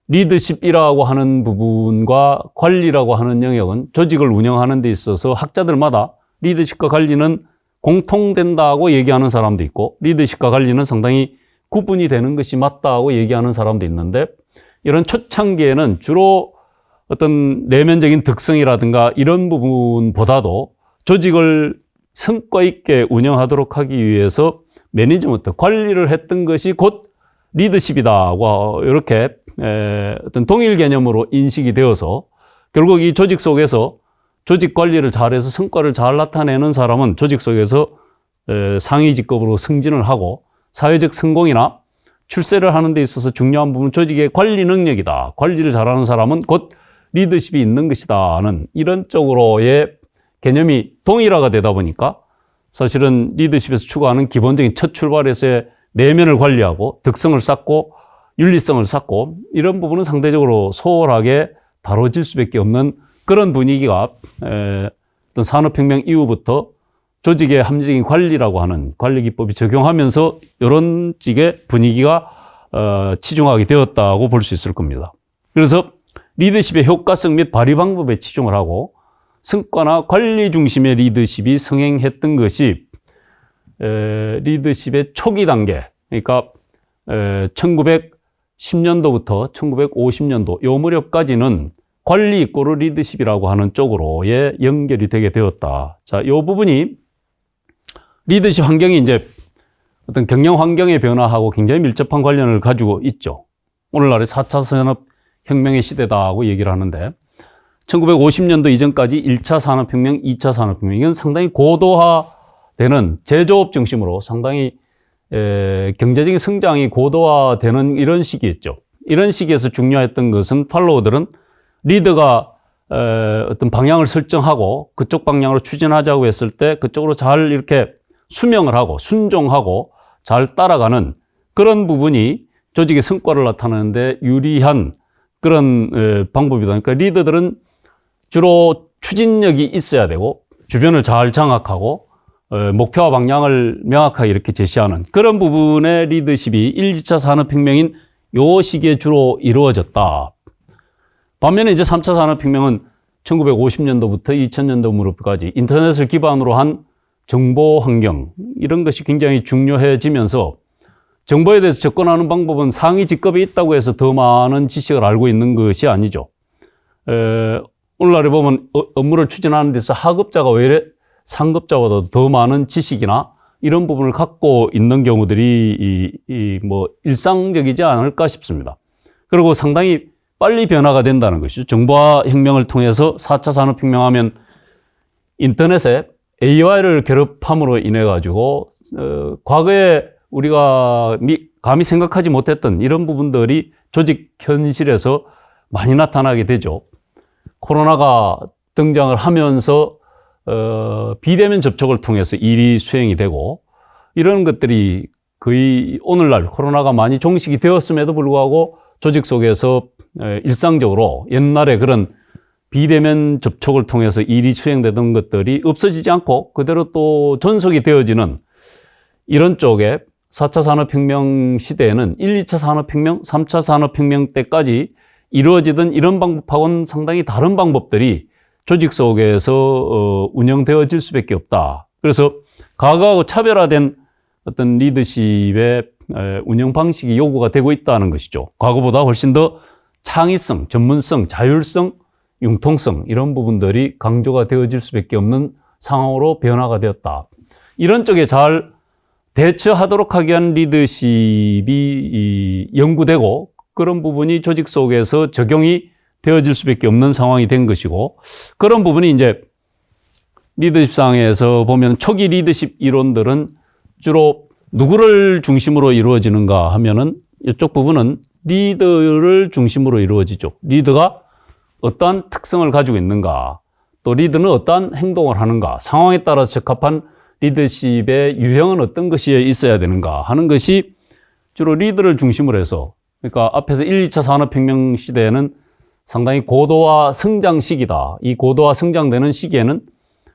Speaker 2: 리더십이라고 하는 부분과 관리라고 하는 영역은 조직을 운영하는 데 있어서 학자들마다 리더십과 관리는 공통된다고 얘기하는 사람도 있고, 리더십과 관리는 상당히 구분이 되는 것이 맞다고 얘기하는 사람도 있는데, 이런 초창기에는 주로 어떤 내면적인 특성이라든가 이런 부분보다도 조직을 성과 있게 운영하도록 하기 위해서 매니지먼트, 관리를 했던 것이 곧 리더십이다고 이렇게 어떤 동일 개념으로 인식이 되어서, 결국 이 조직 속에서 조직 관리를 잘해서 성과를 잘 나타내는 사람은 조직 속에서 상위 직급으로 승진을 하고, 사회적 성공이나 출세를 하는 데 있어서 중요한 부분 조직의 관리 능력이다. 관리를 잘하는 사람은 곧 리더십이 있는 것이다 하는 이런 쪽으로의 개념이 동일화가 되다 보니까 사실은 리더십에서 추구하는 기본적인 첫 출발에서의 내면을 관리하고 덕성을 쌓고 윤리성을 쌓고 이런 부분은 상대적으로 소홀하게 다뤄질 수밖에 없는 그런 분위기가 어떤 산업혁명 이후부터 조직의 합리적인 관리라고 하는 관리 기법이 적용하면서 이런 식의 분위기가 치중하게 되었다고 볼 수 있을 겁니다. 그래서 리더십의 효과성 및 발휘 방법에 치중을 하고 성과나 관리 중심의 리더십이 성행했던 것이 리더십의 초기 단계, 그러니까 1910년도부터 1950년도 요 무렵까지는 관리 이꼬르 리더십이라고 하는 쪽으로의 연결이 되게 되었다. 자, 요 부분이 리더십 환경이 이제 어떤 경영 환경의 변화하고 굉장히 밀접한 관련을 가지고 있죠. 오늘날의 4차 산업혁명의 시대다고 얘기를 하는데, 1950년도 이전까지 1차 산업혁명, 2차 산업혁명, 이건 상당히 고도화되는 제조업 중심으로 상당히 경제적인 성장이 고도화되는 이런 시기였죠. 이런 시기에서 중요했던 것은 팔로워들은 리더가 어떤 방향을 설정하고 그쪽 방향으로 추진하자고 했을 때 그쪽으로 잘 이렇게 수명을 하고 순종하고 잘 따라가는 그런 부분이 조직의 성과를 나타내는데 유리한 그런 방법이다. 그러니까 리더들은 주로 추진력이 있어야 되고 주변을 잘 장악하고 목표와 방향을 명확하게 이렇게 제시하는 그런 부분의 리더십이 1, 2차 산업혁명인 요 시기에 주로 이루어졌다. 반면에 이제 3차 산업혁명은 1950년도부터 2000년도 무렵까지 인터넷을 기반으로 한 정보 환경, 이런 것이 굉장히 중요해지면서 정보에 대해서 접근하는 방법은 상위 직급에 있다고 해서 더 많은 지식을 알고 있는 것이 아니죠. 오늘날에 보면 업무를 추진하는 데서 하급자가 외래 상급자보다 더 많은 지식이나 이런 부분을 갖고 있는 경우들이 뭐 일상적이지 않을까 싶습니다. 그리고 상당히 빨리 변화가 된다는 것이죠. 정보화 혁명을 통해서 4차 산업혁명하면 인터넷에 AI를 결합함으로 인해 가지고 과거에 우리가 감히 생각하지 못했던 이런 부분들이 조직 현실에서 많이 나타나게 되죠. 코로나가 등장을 하면서 비대면 접촉을 통해서 일이 수행이 되고 이런 것들이 거의 오늘날 코로나가 많이 종식이 되었음에도 불구하고 조직 속에서 일상적으로 옛날에 그런 비대면 접촉을 통해서 일이 수행되던 것들이 없어지지 않고 그대로 또 전속이 되어지는 이런 쪽에 4차 산업혁명 시대에는 1, 2차 산업혁명, 3차 산업혁명 때까지 이루어지던 이런 방법하고는 상당히 다른 방법들이 조직 속에서 운영되어질 수밖에 없다. 그래서 과거하고 차별화된 어떤 리더십의 운영 방식이 요구가 되고 있다는 것이죠. 과거보다 훨씬 더 창의성, 전문성, 자율성, 융통성 이런 부분들이 강조가 되어질 수밖에 없는 상황으로 변화가 되었다. 이런 쪽에 잘 대처하도록 하기 위한 리더십이 연구되고 그런 부분이 조직 속에서 적용이 되어질 수밖에 없는 상황이 된 것이고, 그런 부분이 이제 리더십상에서 보면 초기 리더십 이론들은 주로 누구를 중심으로 이루어지는가 하면은 이쪽 부분은 리더를 중심으로 이루어지죠. 리더가 어떠한 특성을 가지고 있는가, 또 리더는 어떠한 행동을 하는가, 상황에 따라서 적합한 리더십의 유형은 어떤 것이 있어야 되는가 하는 것이 주로 리더를 중심으로 해서, 그러니까 앞에서 1, 2차 산업혁명 시대에는 상당히 고도화 성장 시기다. 이 고도화 성장되는 시기에는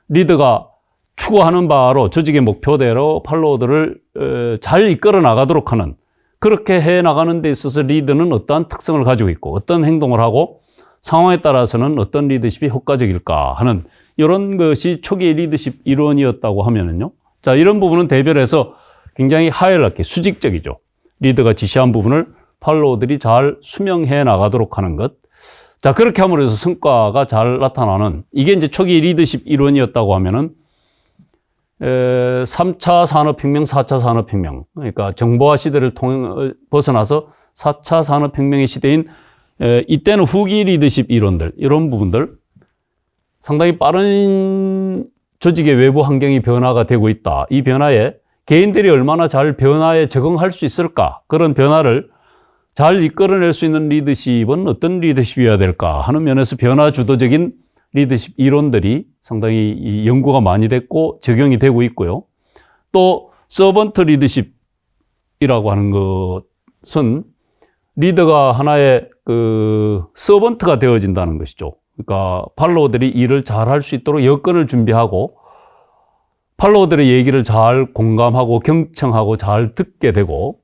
Speaker 2: 리더가 추구하는 바로 조직의 목표대로 팔로워들을 잘 이끌어 나가도록 하는, 그렇게 해 나가는 데 있어서 리더는 어떠한 특성을 가지고 있고 어떤 행동을 하고 상황에 따라서는 어떤 리더십이 효과적일까 하는 이런 것이 초기의 리더십 이론이었다고 하면은요. 자, 이런 부분은 대별해서 굉장히 하이라키, 수직적이죠. 리더가 지시한 부분을 팔로워들이 잘 수명해 나가도록 하는 것. 자, 그렇게 함으로 해서 성과가 잘 나타나는, 이게 이제 초기 리더십 이론이었다고 하면은 3차 산업혁명, 4차 산업혁명, 그러니까 정보화 시대를 벗어나서 4차 산업혁명의 시대인 이때는 후기 리더십 이론들, 이런 부분들, 상당히 빠른 조직의 외부 환경이 변화가 되고 있다. 이 변화에 개인들이 얼마나 잘 변화에 적응할 수 있을까? 그런 변화를 잘 이끌어낼 수 있는 리더십은 어떤 리더십이어야 될까 하는 면에서 변화 주도적인 리더십 이론들이 상당히 연구가 많이 됐고 적용이 되고 있고요. 또 서번트 리더십이라고 하는 것은 리더가 하나의 서번트가 되어진다는 것이죠. 그러니까 팔로워들이 일을 잘 할 수 있도록 여건을 준비하고 팔로워들의 얘기를 잘 공감하고 경청하고 잘 듣게 되고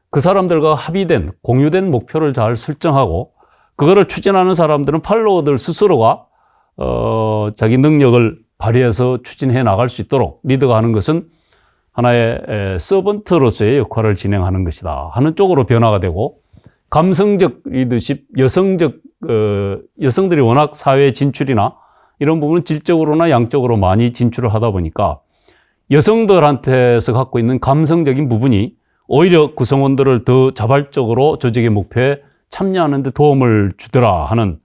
Speaker 2: 그 사람들과 합의된 공유된 목표를 잘 설정하고 그거를 추진하는 사람들은 팔로워들 스스로가 자기 능력을 발휘해서 추진해 나갈 수 있도록 리더가 하는 것은 하나의 서번트로서의 역할을 진행하는 것이다 하는 쪽으로 변화가 되고, 감성적 리더십, 여성들이 워낙 사회 진출이나 이런 부분은 질적으로나 양적으로 많이 진출을 하다 보니까 여성들한테서 갖고 있는 감성적인 부분이 오히려 구성원들을 더 자발적으로 조직의 목표에 참여하는 데 도움을 주더라 하는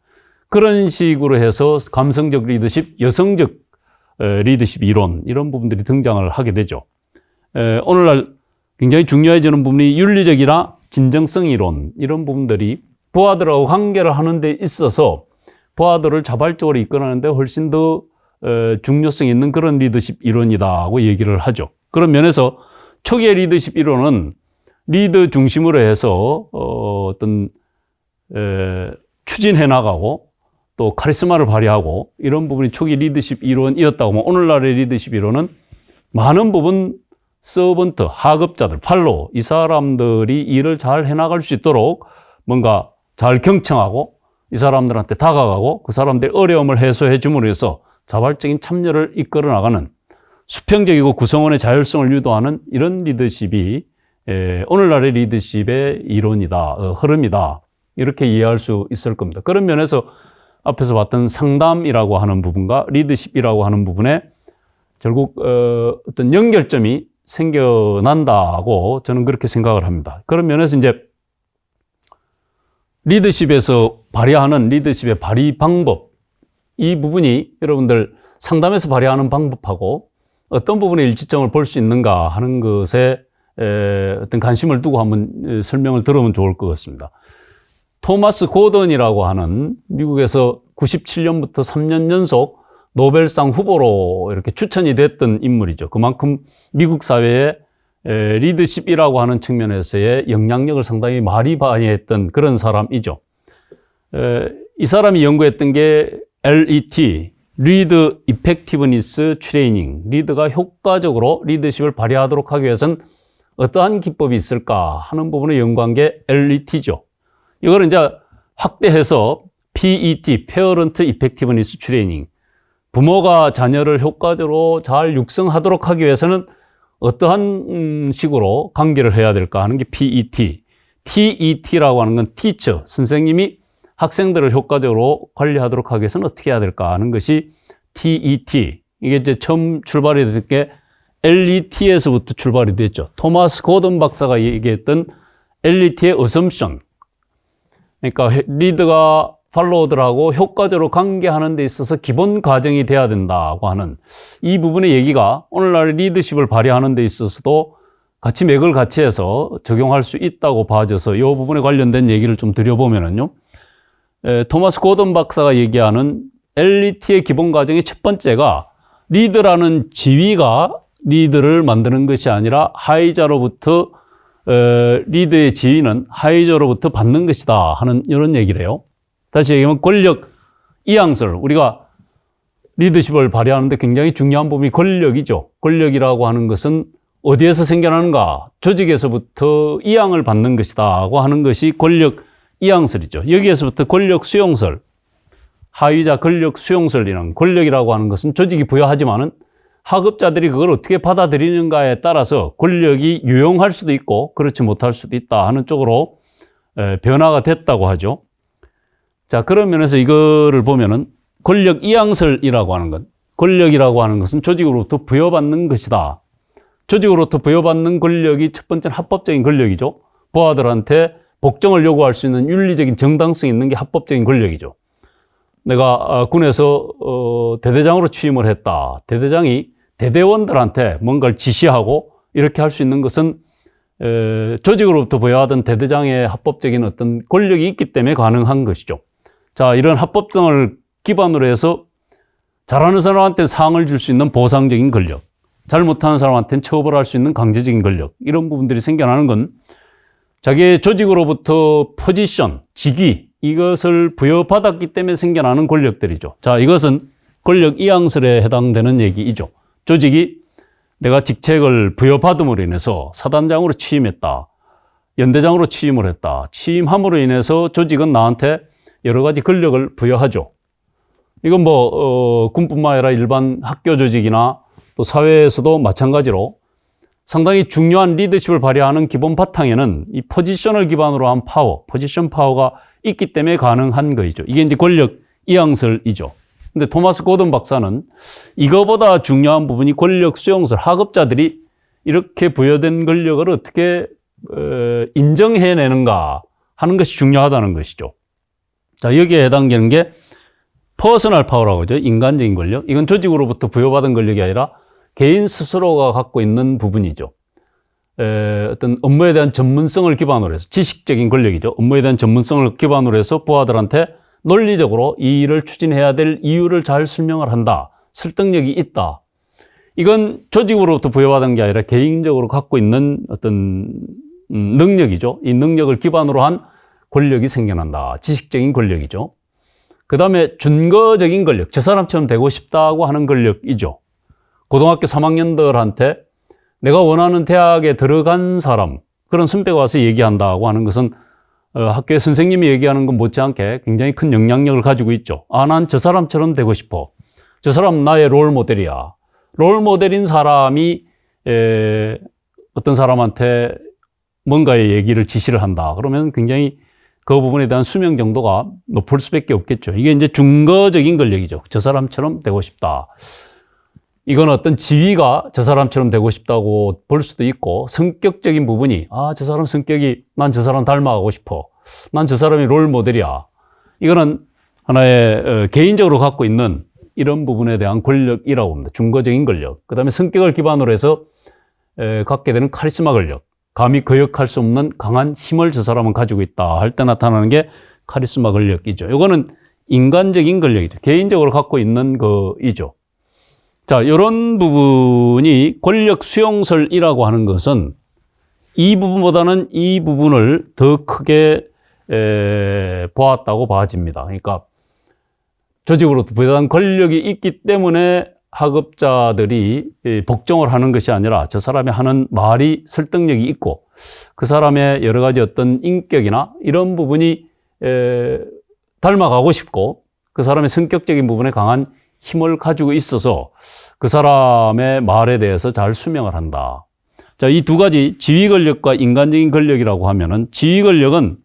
Speaker 2: 그런 식으로 해서 감성적 리더십, 여성적 리더십 이론, 이런 부분들이 등장을 하게 되죠. 오늘날 굉장히 중요해지는 부분이 윤리적이나 진정성 이론, 이런 부분들이 부하들하고 관계를 하는 데 있어서 부하들을 자발적으로 이끌어내는 데 훨씬 더 중요성이 있는 그런 리더십 이론이다고 얘기를 하죠. 그런 면에서 초기의 리더십 이론은 리더 중심으로 해서 어떤 추진해 나가고 또 카리스마를 발휘하고 이런 부분이 초기 리더십 이론이었다고 하면, 오늘날의 리더십 이론은 많은 부분 서번트, 하급자들, 팔로워, 이 사람들이 일을 잘 해나갈 수 있도록 뭔가 잘 경청하고 이 사람들한테 다가가고 그 사람들의 어려움을 해소해 줌으로 해서 자발적인 참여를 이끌어 나가는 수평적이고 구성원의 자율성을 유도하는 이런 리더십이 오늘날의 리더십의 이론이다, 흐름이다, 이렇게 이해할 수 있을 겁니다. 그런 면에서 앞에서 봤던 상담이라고 하는 부분과 리더십이라고 하는 부분에 결국 어떤 연결점이 생겨난다고 저는 그렇게 생각을 합니다. 그런 면에서 이제 리더십에서 발휘하는 리더십의 발휘 방법, 이 부분이 여러분들 상담에서 발휘하는 방법하고 어떤 부분에 일치점을 볼 수 있는가 하는 것에 어떤 관심을 두고 한번 설명을 들으면 좋을 것 같습니다. 토마스 고던이라고 하는 미국에서 97년부터 3년 연속 노벨상 후보로 이렇게 추천이 됐던 인물이죠. 그만큼 미국 사회에 리더십이라고 하는 측면에서의 영향력을 상당히 많이 발휘했던 그런 사람이죠. 이 사람이 연구했던 게 LET, Lead Effectiveness Training, 리더가 효과적으로 리더십을 발휘하도록 하기 위해서는 어떠한 기법이 있을까 하는 부분을 연구한 게 LET죠. 이거를 이제 확대해서 PET, Parent Effectiveness Training, 부모가 자녀를 효과적으로 잘 육성하도록 하기 위해서는 어떠한 식으로 관계를 해야 될까 하는 게 PET, TET라고 하는 건 Teacher, 선생님이 학생들을 효과적으로 관리하도록 하기 위해서는 어떻게 해야 될까 하는 것이 TET. 이게 이제 처음 출발이 된 게 LET에서부터 출발이 됐죠. 토마스 고던 박사가 얘기했던 LET의 assumption. 그러니까 리더가 팔로워들하고 효과적으로 관계하는 데 있어서 기본 과정이 돼야 된다고 하는 이 부분의 얘기가 오늘날 리더십을 발휘하는 데 있어서도 같이 맥을 같이 해서 적용할 수 있다고 봐져서 이 부분에 관련된 얘기를 좀 드려보면은요. 토마스 고던 박사가 얘기하는 LET의 기본 과정의 첫 번째가 리더라는 지위가 리더를 만드는 것이 아니라 하위자로부터 리더의 지위는 하위자로부터 받는 것이다 하는 이런 얘기를 해요. 다시 얘기하면 권력 이양설, 우리가 리더십을 발휘하는데 굉장히 중요한 부분이 권력이죠. 권력이라고 하는 것은 어디에서 생겨나는가? 조직에서부터 이양을 받는 것이다고 하는 것이 권력 이양설이죠. 여기에서부터 권력 수용설, 하위자 권력 수용설이라는, 권력이라고 하는 것은 조직이 부여하지만은 하급자들이 그걸 어떻게 받아들이는가에 따라서 권력이 유용할 수도 있고 그렇지 못할 수도 있다 하는 쪽으로 변화가 됐다고 하죠. 자, 그런 면에서 이거를 보면은 권력 이양설이라고 하는 것, 권력이라고 하는 것은 조직으로부터 부여받는 것이다. 조직으로부터 부여받는 권력이 첫 번째는 합법적인 권력이죠. 부하들한테 복종을 요구할 수 있는 윤리적인 정당성이 있는 게 합법적인 권력이죠. 내가 군에서 대대장으로 취임을 했다. 대대장이 대대원들한테 뭔가를 지시하고 이렇게 할 수 있는 것은 조직으로부터 부여하던 대대장의 합법적인 어떤 권력이 있기 때문에 가능한 것이죠. 자, 이런 합법성을 기반으로 해서 잘하는 사람한테는 상을 줄 수 있는 보상적인 권력, 잘못하는 사람한테는 처벌할 수 있는 강제적인 권력, 이런 부분들이 생겨나는 건 자기의 조직으로부터 포지션, 직위, 이것을 부여받았기 때문에 생겨나는 권력들이죠. 자, 이것은 권력 이양설에 해당되는 얘기이죠. 조직이 내가 직책을 부여받음으로 인해서 사단장으로 취임했다. 연대장으로 취임을 했다. 취임함으로 인해서 조직은 나한테 여러 가지 권력을 부여하죠. 이건 군뿐만 아니라 일반 학교 조직이나 또 사회에서도 마찬가지로 상당히 중요한 리더십을 발휘하는 기본 바탕에는 이 포지션을 기반으로 한 파워, 포지션 파워가 있기 때문에 가능한 거이죠. 이게 이제 권력 이양설이죠. 근데 토마스 고든 박사는 이거보다 중요한 부분이 권력 수용설, 하급자들이 이렇게 부여된 권력을 어떻게 인정해내는가 하는 것이 중요하다는 것이죠. 자, 여기에 해당되는 게 퍼스널 파워라고 하죠. 인간적인 권력. 이건 조직으로부터 부여받은 권력이 아니라 개인 스스로가 갖고 있는 부분이죠. 어떤 업무에 대한 전문성을 기반으로 해서, 지식적인 권력이죠. 업무에 대한 전문성을 기반으로 해서 부하들한테 논리적으로 이 일을 추진해야 될 이유를 잘 설명을 한다. 설득력이 있다. 이건 조직으로부터 부여받은 게 아니라 개인적으로 갖고 있는 어떤 능력이죠. 이 능력을 기반으로 한 권력이 생겨난다. 지식적인 권력이죠. 그 다음에 준거적인 권력, 저 사람처럼 되고 싶다고 하는 권력이죠. 고등학교 3학년들한테 내가 원하는 대학에 들어간 사람, 그런 선배가 와서 얘기한다고 하는 것은 학교의 선생님이 얘기하는 것 못지않게 굉장히 큰 영향력을 가지고 있죠. 아, 난 저 사람처럼 되고 싶어. 저 사람 나의 롤 모델이야. 롤 모델인 사람이 어떤 사람한테 뭔가의 얘기를 지시를 한다. 그러면 굉장히 그 부분에 대한 수명 정도가 높을 수밖에 없겠죠. 이게 이제 준거적인 권력이죠. 저 사람처럼 되고 싶다. 이건 어떤 지위가 저 사람처럼 되고 싶다고 볼 수도 있고, 성격적인 부분이, 아, 저 사람 성격이, 난 저 사람 닮아가고 싶어. 난 저 사람이 롤 모델이야. 이거는 하나의 개인적으로 갖고 있는 이런 부분에 대한 권력이라고 봅니다. 준거적인 권력. 그 다음에 성격을 기반으로 해서 갖게 되는 카리스마 권력. 감히 거역할 수 없는 강한 힘을 저 사람은 가지고 있다 할 때 나타나는 게 카리스마 권력이죠. 이거는 인간적인 권력이죠. 개인적으로 갖고 있는 거이죠. 자, 이런 부분이 권력 수용설이라고 하는 것은 이 부분보다는 이 부분을 더 크게 보았다고 봐집니다. 그러니까 조직으로부터 부여한 권력이 있기 때문에 하급자들이 복종을 하는 것이 아니라 저 사람이 하는 말이 설득력이 있고 그 사람의 여러 가지 어떤 인격이나 이런 부분이 닮아가고 싶고 그 사람의 성격적인 부분에 강한 힘을 가지고 있어서 그 사람의 말에 대해서 잘 수명을 한다. 자, 이 두 가지 지휘 권력과 인간적인 권력이라고 하면은 지휘 권력은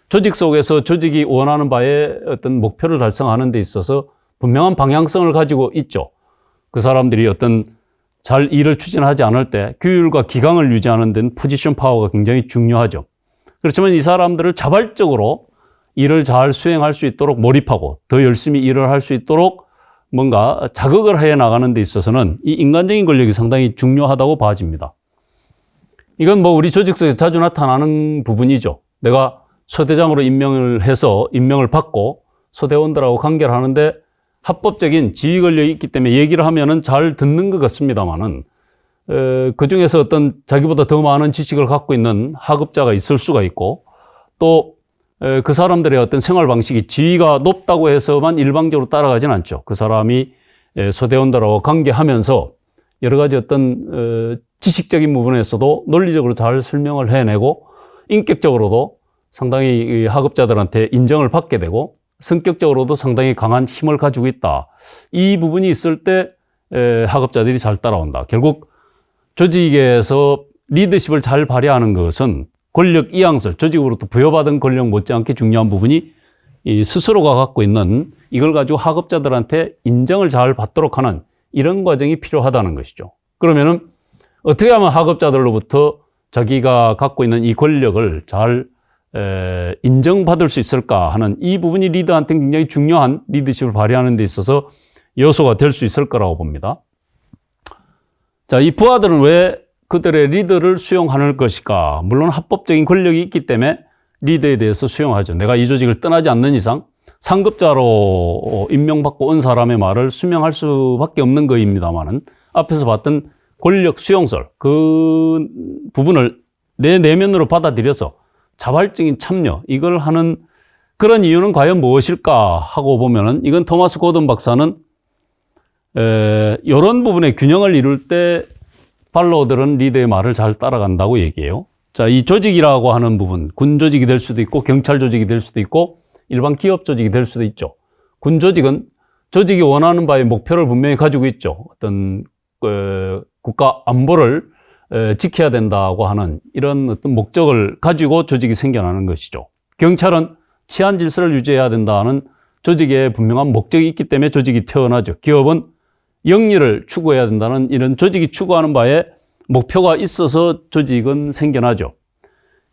Speaker 2: 조직 속에서 조직이 원하는 바에 어떤 목표를 달성하는 데 있어서 분명한 방향성을 가지고 있죠. 그 사람들이 어떤 잘 일을 추진하지 않을 때 규율과 기강을 유지하는 데는 포지션 파워가 굉장히 중요하죠. 그렇지만 이 사람들을 자발적으로 일을 잘 수행할 수 있도록 몰입하고 더 열심히 일을 할 수 있도록 뭔가 자극을 해 나가는 데 있어서는 이 인간적인 권력이 상당히 중요하다고 봐집니다. 이건 우리 조직 속에 자주 나타나는 부분이죠. 내가 소대장으로 임명을 해서 임명을 받고 소대원들하고 관계를 하는데 합법적인 지휘 권력이 있기 때문에 얘기를 하면은 잘 듣는 것 같습니다만은 그 중에서 어떤 자기보다 더 많은 지식을 갖고 있는 하급자가 있을 수가 있고 또 그 사람들의 어떤 생활 방식이 지위가 높다고 해서만 일방적으로 따라가진 않죠. 그 사람이 소대원들하고 관계하면서 여러 가지 어떤 지식적인 부분에서도 논리적으로 잘 설명을 해내고 인격적으로도 상당히 학업자들한테 인정을 받게 되고 성격적으로도 상당히 강한 힘을 가지고 있다. 이 부분이 있을 때 학업자들이 잘 따라온다. 결국 조직에서 리더십을 잘 발휘하는 것은 권력 이양설, 조직으로부터 부여받은 권력 못지않게 중요한 부분이 이 스스로가 갖고 있는 이걸 가지고 학업자들한테 인정을 잘 받도록 하는 이런 과정이 필요하다는 것이죠. 그러면은 어떻게 하면 학업자들로부터 자기가 갖고 있는 이 권력을 잘 인정받을 수 있을까 하는 이 부분이 리더한테 굉장히 중요한 리더십을 발휘하는 데 있어서 요소가 될 수 있을 거라고 봅니다. 자, 이 부하들은 왜 그들의 리더를 수용하는 것일까? 물론 합법적인 권력이 있기 때문에 리더에 대해서 수용하죠. 내가 이 조직을 떠나지 않는 이상 상급자로 임명받고 온 사람의 말을 수명할 수밖에 없는 거입니다만은 앞에서 봤던 권력 수용설 그 부분을 내 내면으로 받아들여서 자발적인 참여 이걸 하는 그런 이유는 과연 무엇일까 하고 보면은 이건 토마스 고든 박사는 이런 부분의 균형을 이룰 때 팔로워들은 리더의 말을 잘 따라간다고 얘기해요. 자, 이 조직이라고 하는 부분, 군 조직이 될 수도 있고 경찰 조직이 될 수도 있고 일반 기업 조직이 될 수도 있죠. 군 조직은 조직이 원하는 바의 목표를 분명히 가지고 있죠. 어떤 국가 안보를 지켜야 된다고 하는 이런 어떤 목적을 가지고 조직이 생겨나는 것이죠. 경찰은 치안 질서를 유지해야 된다는 조직에 분명한 목적이 있기 때문에 조직이 태어나죠. 기업은 영리를 추구해야 된다는 이런 조직이 추구하는 바에 목표가 있어서 조직은 생겨나죠.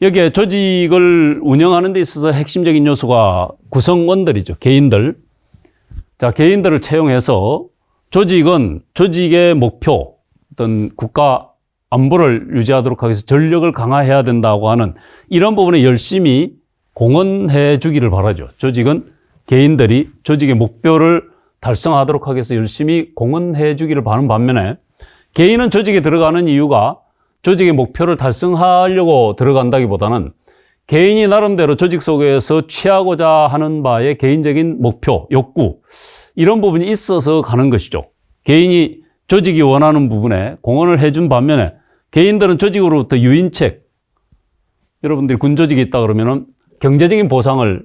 Speaker 2: 여기에 조직을 운영하는 데 있어서 핵심적인 요소가 구성원들이죠. 개인들. 자, 개인들을 채용해서 조직은 조직의 목표, 어떤 국가 안보를 유지하도록 하기 위해서 전력을 강화해야 된다고 하는 이런 부분에 열심히 공헌해 주기를 바라죠. 조직은 개인들이 조직의 목표를 달성하도록 하기 위해서 열심히 공헌해 주기를 바라는 반면에 개인은 조직에 들어가는 이유가 조직의 목표를 달성하려고 들어간다기보다는 개인이 나름대로 조직 속에서 취하고자 하는 바의 개인적인 목표, 욕구 이런 부분이 있어서 가는 것이죠. 개인이 조직이 원하는 부분에 공헌을 해준 반면에 개인들은 조직으로부터 유인책, 여러분들이 군조직이 있다 그러면은 경제적인 보상을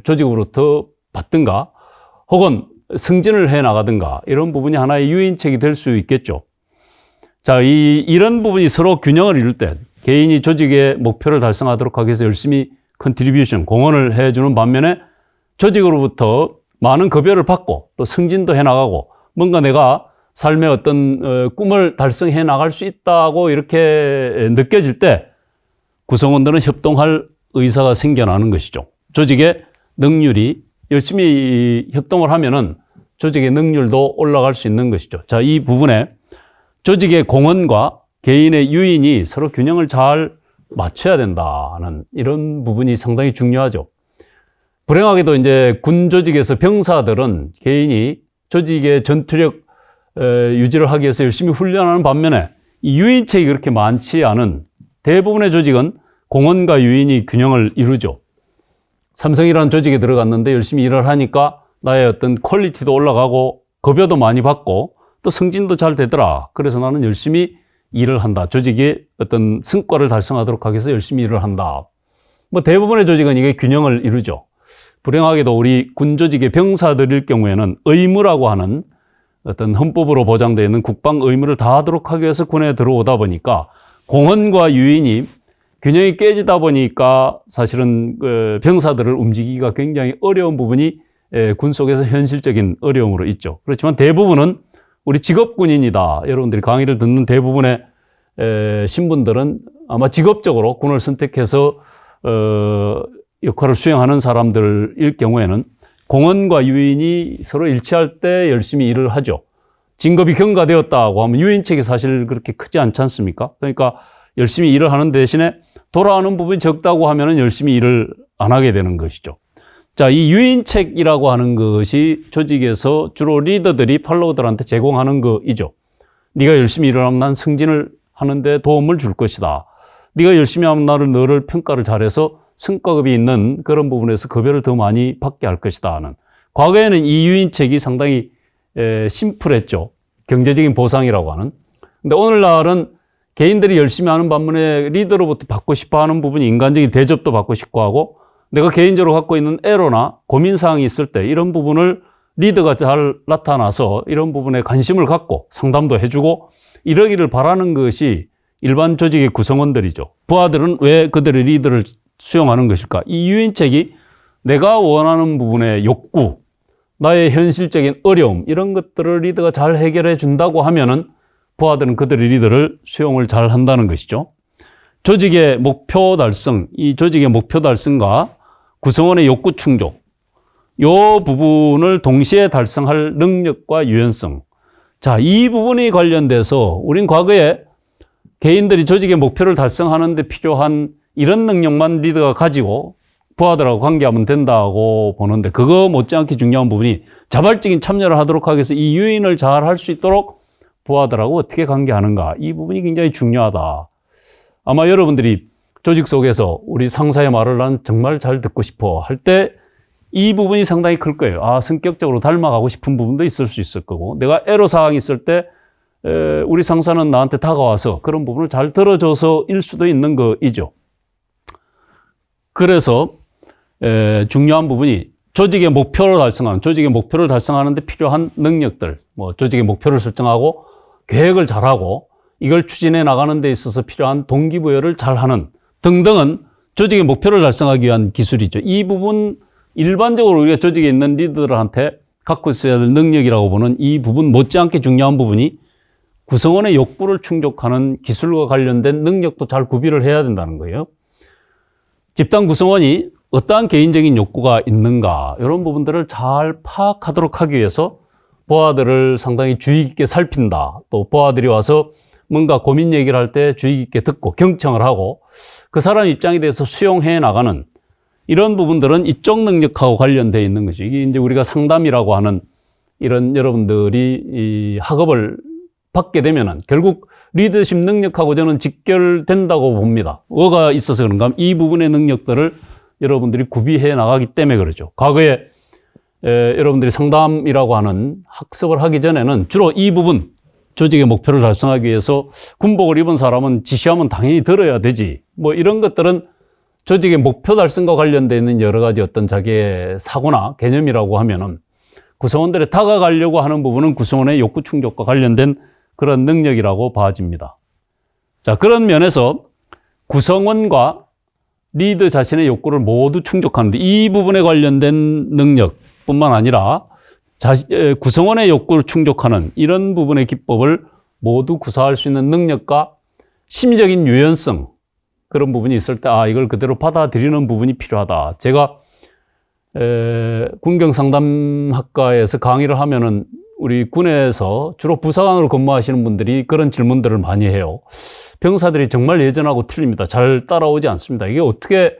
Speaker 2: 조직으로부터 받든가 혹은 승진을 해 나가든가 이런 부분이 하나의 유인책이 될 수 있겠죠. 자, 이런 부분이 서로 균형을 이룰 때 개인이 조직의 목표를 달성하도록 하기 위해서 열심히 컨트리뷰션, 공헌을 해주는 반면에 조직으로부터 많은 급여를 받고 또 승진도 해 나가고 뭔가 내가 삶의 어떤 꿈을 달성해 나갈 수 있다고 이렇게 느껴질 때 구성원들은 협동할 의사가 생겨나는 것이죠. 조직의 능률이 열심히 협동을 하면은 조직의 능률도 올라갈 수 있는 것이죠. 자, 이 부분에 조직의 공헌과 개인의 유인이 서로 균형을 잘 맞춰야 된다는 이런 부분이 상당히 중요하죠. 불행하게도 이제 군 조직에서 병사들은 개인이 조직의 전투력 유지를 하기 위해서 열심히 훈련하는 반면에 이 유인책이 그렇게 많지 않은 대부분의 조직은 공헌과 유인이 균형을 이루죠. 삼성이라는 조직에 들어갔는데 열심히 일을 하니까 나의 어떤 퀄리티도 올라가고 급여도 많이 받고 또 승진도 잘 되더라. 그래서 나는 열심히 일을 한다. 조직의 어떤 성과를 달성하도록 하기 위해서 열심히 일을 한다. 뭐 대부분의 조직은 이게 균형을 이루죠. 불행하게도 우리 군 조직의 병사들일 경우에는 의무라고 하는 어떤 헌법으로 보장되어 있는 국방 의무를 다하도록 하기 위해서 군에 들어오다 보니까 공헌과 유인이 균형이 깨지다 보니까 사실은 병사들을 움직이기가 굉장히 어려운 부분이 군 속에서 현실적인 어려움으로 있죠. 그렇지만 대부분은 우리 직업군인이다. 여러분들이 강의를 듣는 대부분의 신분들은 아마 직업적으로 군을 선택해서 역할을 수행하는 사람들일 경우에는 공헌과 유인이 서로 일치할 때 열심히 일을 하죠. 진급이 경과되었다고 하면 유인책이 사실 그렇게 크지 않지 않습니까? 그러니까 열심히 일을 하는 대신에 돌아오는 부분이 적다고 하면 열심히 일을 안 하게 되는 것이죠. 자, 이 유인책이라고 하는 것이 조직에서 주로 리더들이 팔로워들한테 제공하는 거이죠. 네가 열심히 일을 하면 난 승진을 하는데 도움을 줄 것이다. 네가 열심히 하면 너를 평가를 잘해서 성과급이 있는 그런 부분에서 급여를 더 많이 받게 할 것이다 하는. 과거에는 이 유인책이 상당히 심플했죠. 경제적인 보상이라고 하는. 근데 오늘날은 개인들이 열심히 하는 반면에 리더로부터 받고 싶어 하는 부분이 인간적인 대접도 받고 싶고 하고, 내가 개인적으로 갖고 있는 애로나 고민사항이 있을 때 이런 부분을 리더가 잘 나타나서 이런 부분에 관심을 갖고 상담도 해주고 이러기를 바라는 것이 일반 조직의 구성원들이죠. 부하들은 왜 그들의 리더를 수용하는 것일까? 이 유인책이 내가 원하는 부분의 욕구, 나의 현실적인 어려움, 이런 것들을 리더가 잘 해결해 준다고 하면은 부하들은 그들의 리더를 수용을 잘 한다는 것이죠. 조직의 목표 달성, 이 조직의 목표 달성과 구성원의 욕구 충족, 이 부분을 동시에 달성할 능력과 유연성. 자, 이 부분이 관련돼서 우린 과거에 개인들이 조직의 목표를 달성하는 데 필요한 이런 능력만 리더가 가지고 부하들하고 관계하면 된다고 보는데, 그거 못지않게 중요한 부분이 자발적인 참여를 하도록 하기 위해서 이 유인을 잘 할 수 있도록 부하들하고 어떻게 관계하는가, 이 부분이 굉장히 중요하다. 아마 여러분들이 조직 속에서 우리 상사의 말을 난 정말 잘 듣고 싶어 할 때 이 부분이 상당히 클 거예요. 아, 성격적으로 닮아가고 싶은 부분도 있을 수 있을 거고, 내가 애로사항이 있을 때 우리 상사는 나한테 다가와서 그런 부분을 잘 들어줘서일 수도 있는 거이죠. 그래서 중요한 부분이 조직의 목표를 달성하는 데 필요한 능력들, 뭐 조직의 목표를 설정하고 계획을 잘하고 이걸 추진해 나가는 데 있어서 필요한 동기부여를 잘하는 등등은 조직의 목표를 달성하기 위한 기술이죠. 이 부분 일반적으로 우리가 조직에 있는 리더들한테 갖고 있어야 될 능력이라고 보는 이 부분 못지않게 중요한 부분이 구성원의 욕구를 충족하는 기술과 관련된 능력도 잘 구비를 해야 된다는 거예요. 집단 구성원이 어떠한 개인적인 욕구가 있는가, 이런 부분들을 잘 파악하도록 하기 위해서 부하들을 상당히 주의 깊게 살핀다. 또 부하들이 와서 뭔가 고민 얘기를 할 때 주의 깊게 듣고 경청을 하고 그 사람 입장에 대해서 수용해 나가는 이런 부분들은 이쪽 능력하고 관련되어 있는 거죠. 이게 이제 우리가 상담이라고 하는 이런 여러분들이 이 학업을 받게 되면은 결국 리더십 능력하고 저는 직결된다고 봅니다. 뭐가 있어서 그런가 하면 이 부분의 능력들을 여러분들이 구비해 나가기 때문에 그러죠. 과거에 여러분들이 상담이라고 하는 학습을 하기 전에는 주로 이 부분, 조직의 목표를 달성하기 위해서 군복을 입은 사람은 지시하면 당연히 들어야 되지, 뭐 이런 것들은 조직의 목표 달성과 관련되어 있는 여러 가지 어떤 자기의 사고나 개념이라고 하면은, 구성원들에 다가가려고 하는 부분은 구성원의 욕구 충족과 관련된 그런 능력이라고 봐집니다. 자, 그런 면에서 구성원과 리더 자신의 욕구를 모두 충족하는데 이 부분에 관련된 능력뿐만 아니라 구성원의 욕구를 충족하는 이런 부분의 기법을 모두 구사할 수 있는 능력과 심리적인 유연성, 그런 부분이 있을 때 이걸 그대로 받아들이는 부분이 필요하다. 제가 군경상담학과에서 강의를 하면은 우리 군에서 주로 부사관으로 근무하시는 분들이 그런 질문들을 많이 해요. 병사들이 정말 예전하고 틀립니다. 잘 따라오지 않습니다. 이게 어떻게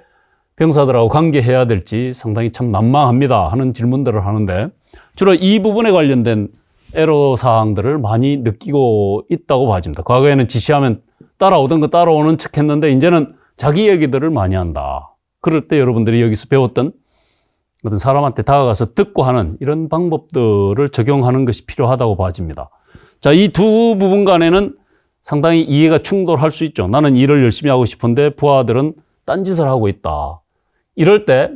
Speaker 2: 병사들하고 관계해야 될지 상당히 참 난망합니다 하는 질문들을 하는데, 주로 이 부분에 관련된 애로사항들을 많이 느끼고 있다고 봐집니다. 과거에는 지시하면 따라오던 거 따라오는 척 했는데 이제는 자기 얘기들을 많이 한다. 그럴 때 여러분들이 여기서 배웠던 어떤 사람한테 다가가서 듣고 하는 이런 방법들을 적용하는 것이 필요하다고 봐집니다. 자, 이 두 부분 간에는 상당히 이해가 충돌할 수 있죠. 나는 일을 열심히 하고 싶은데 부하들은 딴짓을 하고 있다. 이럴 때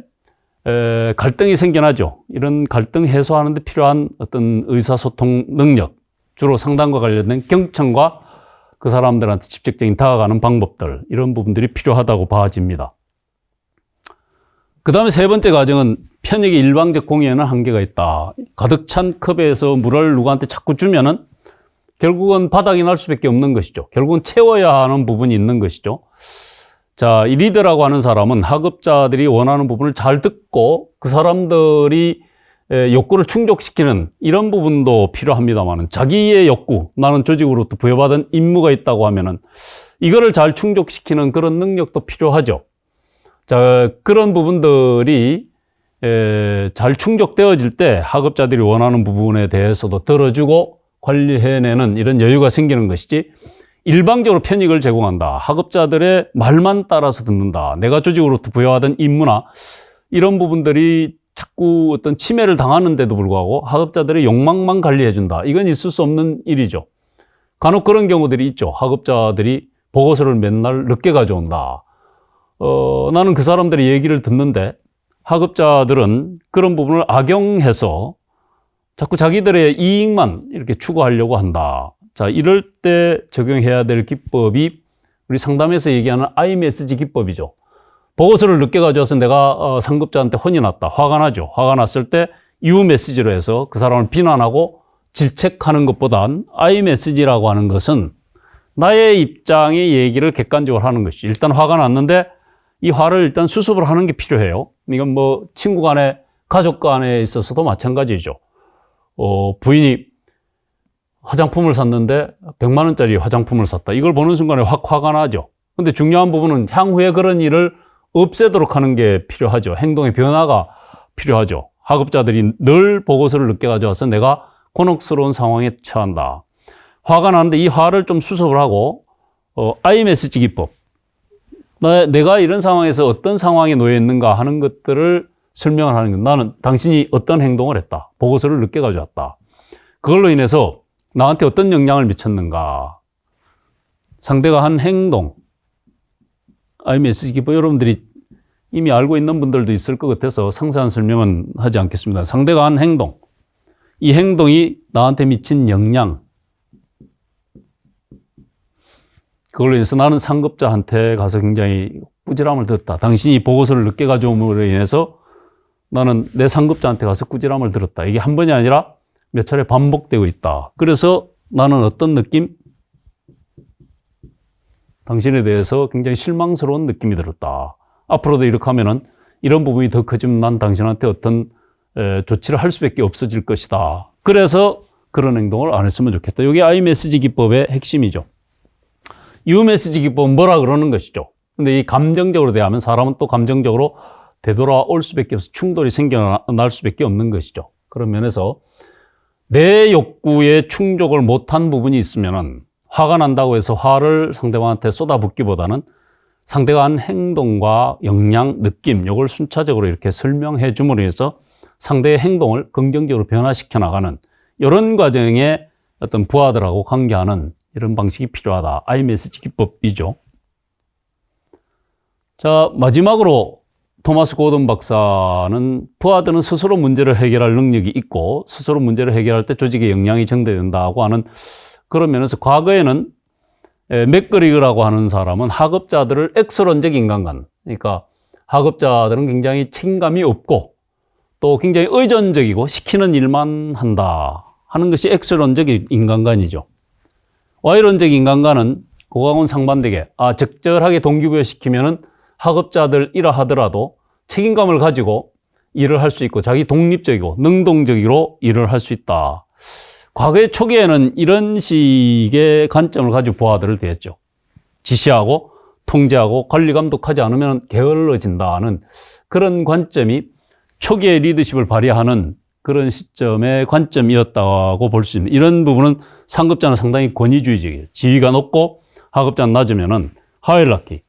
Speaker 2: 갈등이 생겨나죠. 이런 갈등 해소하는 데 필요한 어떤 의사소통 능력, 주로 상담과 관련된 경청과 그 사람들한테 직접적인 다가가는 방법들, 이런 부분들이 필요하다고 봐집니다. 그 다음에 세 번째 과정은 편익의 일방적 공유에는 한계가 있다. 가득 찬 컵에서 물을 누구한테 자꾸 주면은 결국은 바닥이 날 수밖에 없는 것이죠. 결국은 채워야 하는 부분이 있는 것이죠. 자, 이 리더라고 하는 사람은 학업자들이 원하는 부분을 잘 듣고 그 사람들이 욕구를 충족시키는 이런 부분도 필요합니다만, 자기의 욕구, 나는 조직으로부터 부여받은 임무가 있다고 하면은 이거를 잘 충족시키는 그런 능력도 필요하죠. 자, 그런 부분들이 잘 충족되어질 때 학업자들이 원하는 부분에 대해서도 들어주고 관리해내는 이런 여유가 생기는 것이지, 일방적으로 편익을 제공한다. 학업자들의 말만 따라서 듣는다. 내가 조직으로부터 부여하던 임무나 이런 부분들이 자꾸 어떤 침해를 당하는데도 불구하고 학업자들의 욕망만 관리해준다. 이건 있을 수 없는 일이죠. 간혹 그런 경우들이 있죠. 학업자들이 보고서를 맨날 늦게 가져온다. 나는 그 사람들의 얘기를 듣는데 학업자들은 그런 부분을 악용해서 자꾸 자기들의 이익만 이렇게 추구하려고 한다. 자, 이럴 때 적용해야 될 기법이 우리 상담에서 얘기하는 iMessage 기법이죠. 보고서를 늦게 가져와서 내가 상급자한테 혼이 났다. 화가 나죠. 화가 났을 때 you 메시지로 해서 그 사람을 비난하고 질책하는 것보단 iMessage라고 하는 것은 나의 입장의 얘기를 객관적으로 하는 것이 일단 화가 났는데 이 화를 일단 수습을 하는 게 필요해요. 이건 뭐 친구 간에 가족 간에 있어서도 마찬가지죠. 부인이 화장품을 샀는데 100만 원짜리 화장품을 샀다. 이걸 보는 순간에 확 화가 나죠. 근데 중요한 부분은 향후에 그런 일을 없애도록 하는 게 필요하죠. 행동의 변화가 필요하죠. 학업자들이 늘 보고서를 늦게 가져와서 내가 곤혹스러운 상황에 처한다. 화가 나는데 이 화를 좀 수습을 하고 iMessage 기법. 내가 이런 상황에서 어떤 상황에 놓여 있는가 하는 것들을 설명을 하는 것. 나는 당신이 어떤 행동을 했다. 보고서를 늦게 가져왔다. 그걸로 인해서 나한테 어떤 영향을 미쳤는가. 상대가 한 행동. iMessage 기법 여러분들이 이미 알고 있는 분들도 있을 것 같아서 상세한 설명은 하지 않겠습니다. 상대가 한 행동. 이 행동이 나한테 미친 영향. 그걸로 인해서 나는 상급자한테 가서 굉장히 꾸지람을 들었다. 당신이 보고서를 늦게 가져옴으로 인해서 나는 내 상급자한테 가서 꾸지람을 들었다. 이게 한 번이 아니라 몇 차례 반복되고 있다. 그래서 나는 어떤 느낌? 당신에 대해서 굉장히 실망스러운 느낌이 들었다. 앞으로도 이렇게 하면은 이런 부분이 더 커지면 난 당신한테 어떤 조치를 할 수밖에 없어질 것이다. 그래서 그런 행동을 안 했으면 좋겠다. 이게 iMessage 기법의 핵심이죠. uMessage 기법은 뭐라 그러는 것이죠. 근데 이 감정적으로 대하면 사람은 또 감정적으로 되돌아올 수밖에 없어 충돌이 생겨날 수밖에 없는 것이죠. 그런 면에서 내 욕구에 충족을 못한 부분이 있으면은 화가 난다고 해서 화를 상대방한테 쏟아붓기보다는 상대가 한 행동과 영향, 느낌, 이걸 순차적으로 이렇게 설명해 줌으로 해서 상대의 행동을 긍정적으로 변화시켜 나가는 이런 과정에 어떤 부하들하고 관계하는 이런 방식이 필요하다. iMessage 기법이죠. 자, 마지막으로 토마스 고든 박사는 부하들은 스스로 문제를 해결할 능력이 있고 스스로 문제를 해결할 때 조직에 영향이 전달된다고 하는 그런 면에서 과거에는 맥거리그라고 하는 사람은 학업자들을 엑스론적 인간관, 그러니까 학업자들은 굉장히 책임감이 없고 또 굉장히 의존적이고 시키는 일만 한다 하는 것이 엑스론적 인간관이죠. Y론적 인간관은 그거하고는 상반되게 적절하게 동기부여시키면은 학업자들이라 하더라도 책임감을 가지고 일을 할 수 있고 자기 독립적이고 능동적으로 일을 할 수 있다. 과거의 초기에는 이런 식의 관점을 가지고 부하들을 대했죠. 지시하고 통제하고 관리 감독하지 않으면 게을러진다는 그런 관점이 초기의 리더십을 발휘하는 그런 시점의 관점이었다고 볼 수 있는 이런 부분은 상급자는 상당히 권위주의적이에요. 지위가 높고 하급자는 낮으면은 하이라키,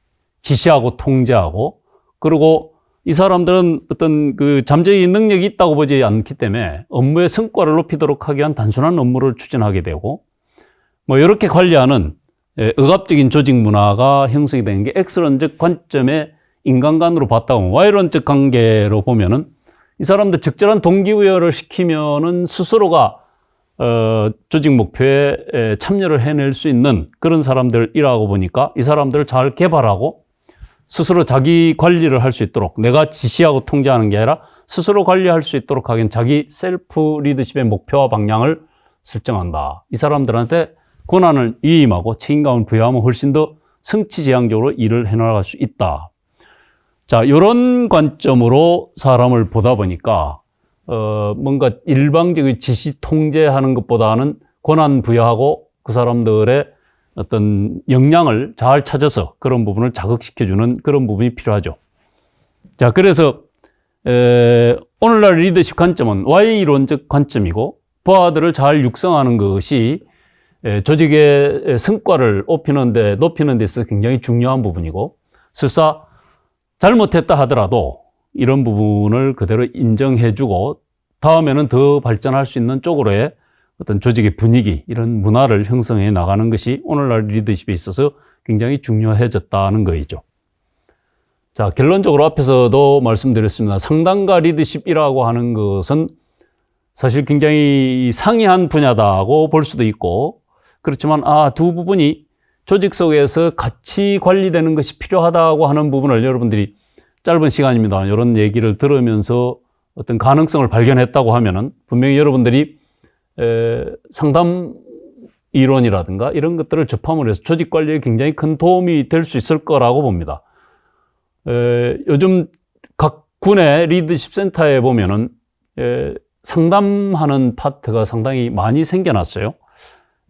Speaker 2: 지시하고 통제하고 그리고 이 사람들은 어떤 그 잠재적인 능력이 있다고 보지 않기 때문에 업무의 성과를 높이도록 하기 위한 단순한 업무를 추진하게 되고 뭐 이렇게 관리하는 억압적인 조직 문화가 형성이 되는 게 X론적 관점의 인간관으로 봤다 보면 Y론적 관계로 보면은 이 사람들 적절한 동기부여를 시키면은 스스로가 조직 목표에 참여를 해낼 수 있는 그런 사람들이라고 보니까 이 사람들을 잘 개발하고 스스로 자기 관리를 할 수 있도록 내가 지시하고 통제하는 게 아니라 스스로 관리할 수 있도록 하긴 자기 셀프 리더십의 목표와 방향을 설정한다. 이 사람들한테 권한을 위임하고 책임감을 부여하면 훨씬 더 성취지향적으로 일을 해나갈 수 있다. 자, 이런 관점으로 사람을 보다 보니까 뭔가 일방적인 지시 통제하는 것보다는 권한 부여하고 그 사람들의 어떤 역량을 잘 찾아서 그런 부분을 자극시켜주는 그런 부분이 필요하죠. 자, 그래서 오늘날 리더십 관점은 Y론적 관점이고 부하들을 잘 육성하는 것이 조직의 성과를 높이는 데 있어서 굉장히 중요한 부분이고, 설사 잘못했다 하더라도 이런 부분을 그대로 인정해주고 다음에는 더 발전할 수 있는 쪽으로의 어떤 조직의 분위기, 이런 문화를 형성해 나가는 것이 오늘날 리더십에 있어서 굉장히 중요해졌다는 거이죠. 자, 결론적으로 앞에서도 말씀드렸습니다. 상담가 리더십이라고 하는 것은 사실 굉장히 상이한 분야다고 볼 수도 있고, 그렇지만 두 부분이 조직 속에서 같이 관리되는 것이 필요하다고 하는 부분을 여러분들이 짧은 시간입니다. 이런 얘기를 들으면서 어떤 가능성을 발견했다고 하면은 분명히 여러분들이 상담 이론이라든가 이런 것들을 접함으로 해서 조직 관리에 굉장히 큰 도움이 될 수 있을 거라고 봅니다. 요즘 각 군의 리더십 센터에 보면은 상담하는 파트가 상당히 많이 생겨났어요.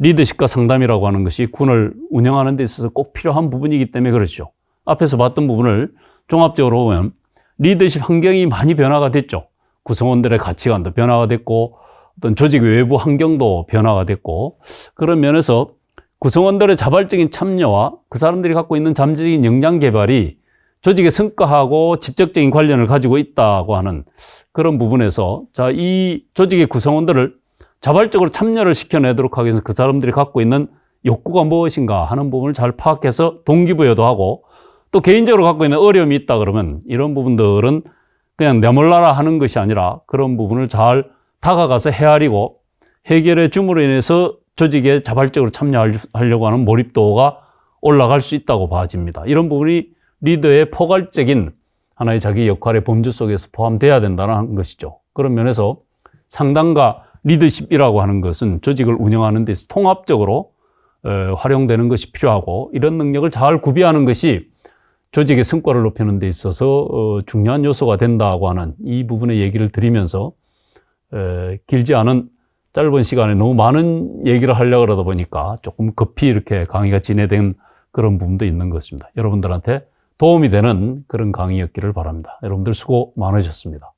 Speaker 2: 리더십과 상담이라고 하는 것이 군을 운영하는 데 있어서 꼭 필요한 부분이기 때문에 그렇죠. 앞에서 봤던 부분을 종합적으로 보면 리더십 환경이 많이 변화가 됐죠. 구성원들의 가치관도 변화가 됐고, 어떤 조직 외부 환경도 변화가 됐고, 그런 면에서 구성원들의 자발적인 참여와 그 사람들이 갖고 있는 잠재적인 역량 개발이 조직의 성과하고 직접적인 관련을 가지고 있다고 하는 그런 부분에서, 자, 이 조직의 구성원들을 자발적으로 참여를 시켜내도록 하기 위해서 그 사람들이 갖고 있는 욕구가 무엇인가 하는 부분을 잘 파악해서 동기부여도 하고, 또 개인적으로 갖고 있는 어려움이 있다 그러면 이런 부분들은 그냥 내몰라라 하는 것이 아니라 그런 부분을 잘 다가가서 헤아리고 해결해 줌으로 인해서 조직에 자발적으로 참여하려고 하는 몰입도가 올라갈 수 있다고 봐집니다. 이런 부분이 리더의 포괄적인 하나의 자기 역할의 범주 속에서 포함돼야 된다는 것이죠. 그런 면에서 상담과 리더십이라고 하는 것은 조직을 운영하는 데 있어서 통합적으로 활용되는 것이 필요하고, 이런 능력을 잘 구비하는 것이 조직의 성과를 높이는 데 있어서 중요한 요소가 된다고 하는 이 부분의 얘기를 드리면서 길지 않은 짧은 시간에 너무 많은 얘기를 하려고 그러다 보니까 조금 급히 이렇게 강의가 진행된 그런 부분도 있는 것입니다. 여러분들한테 도움이 되는 그런 강의였기를 바랍니다. 여러분들 수고 많으셨습니다.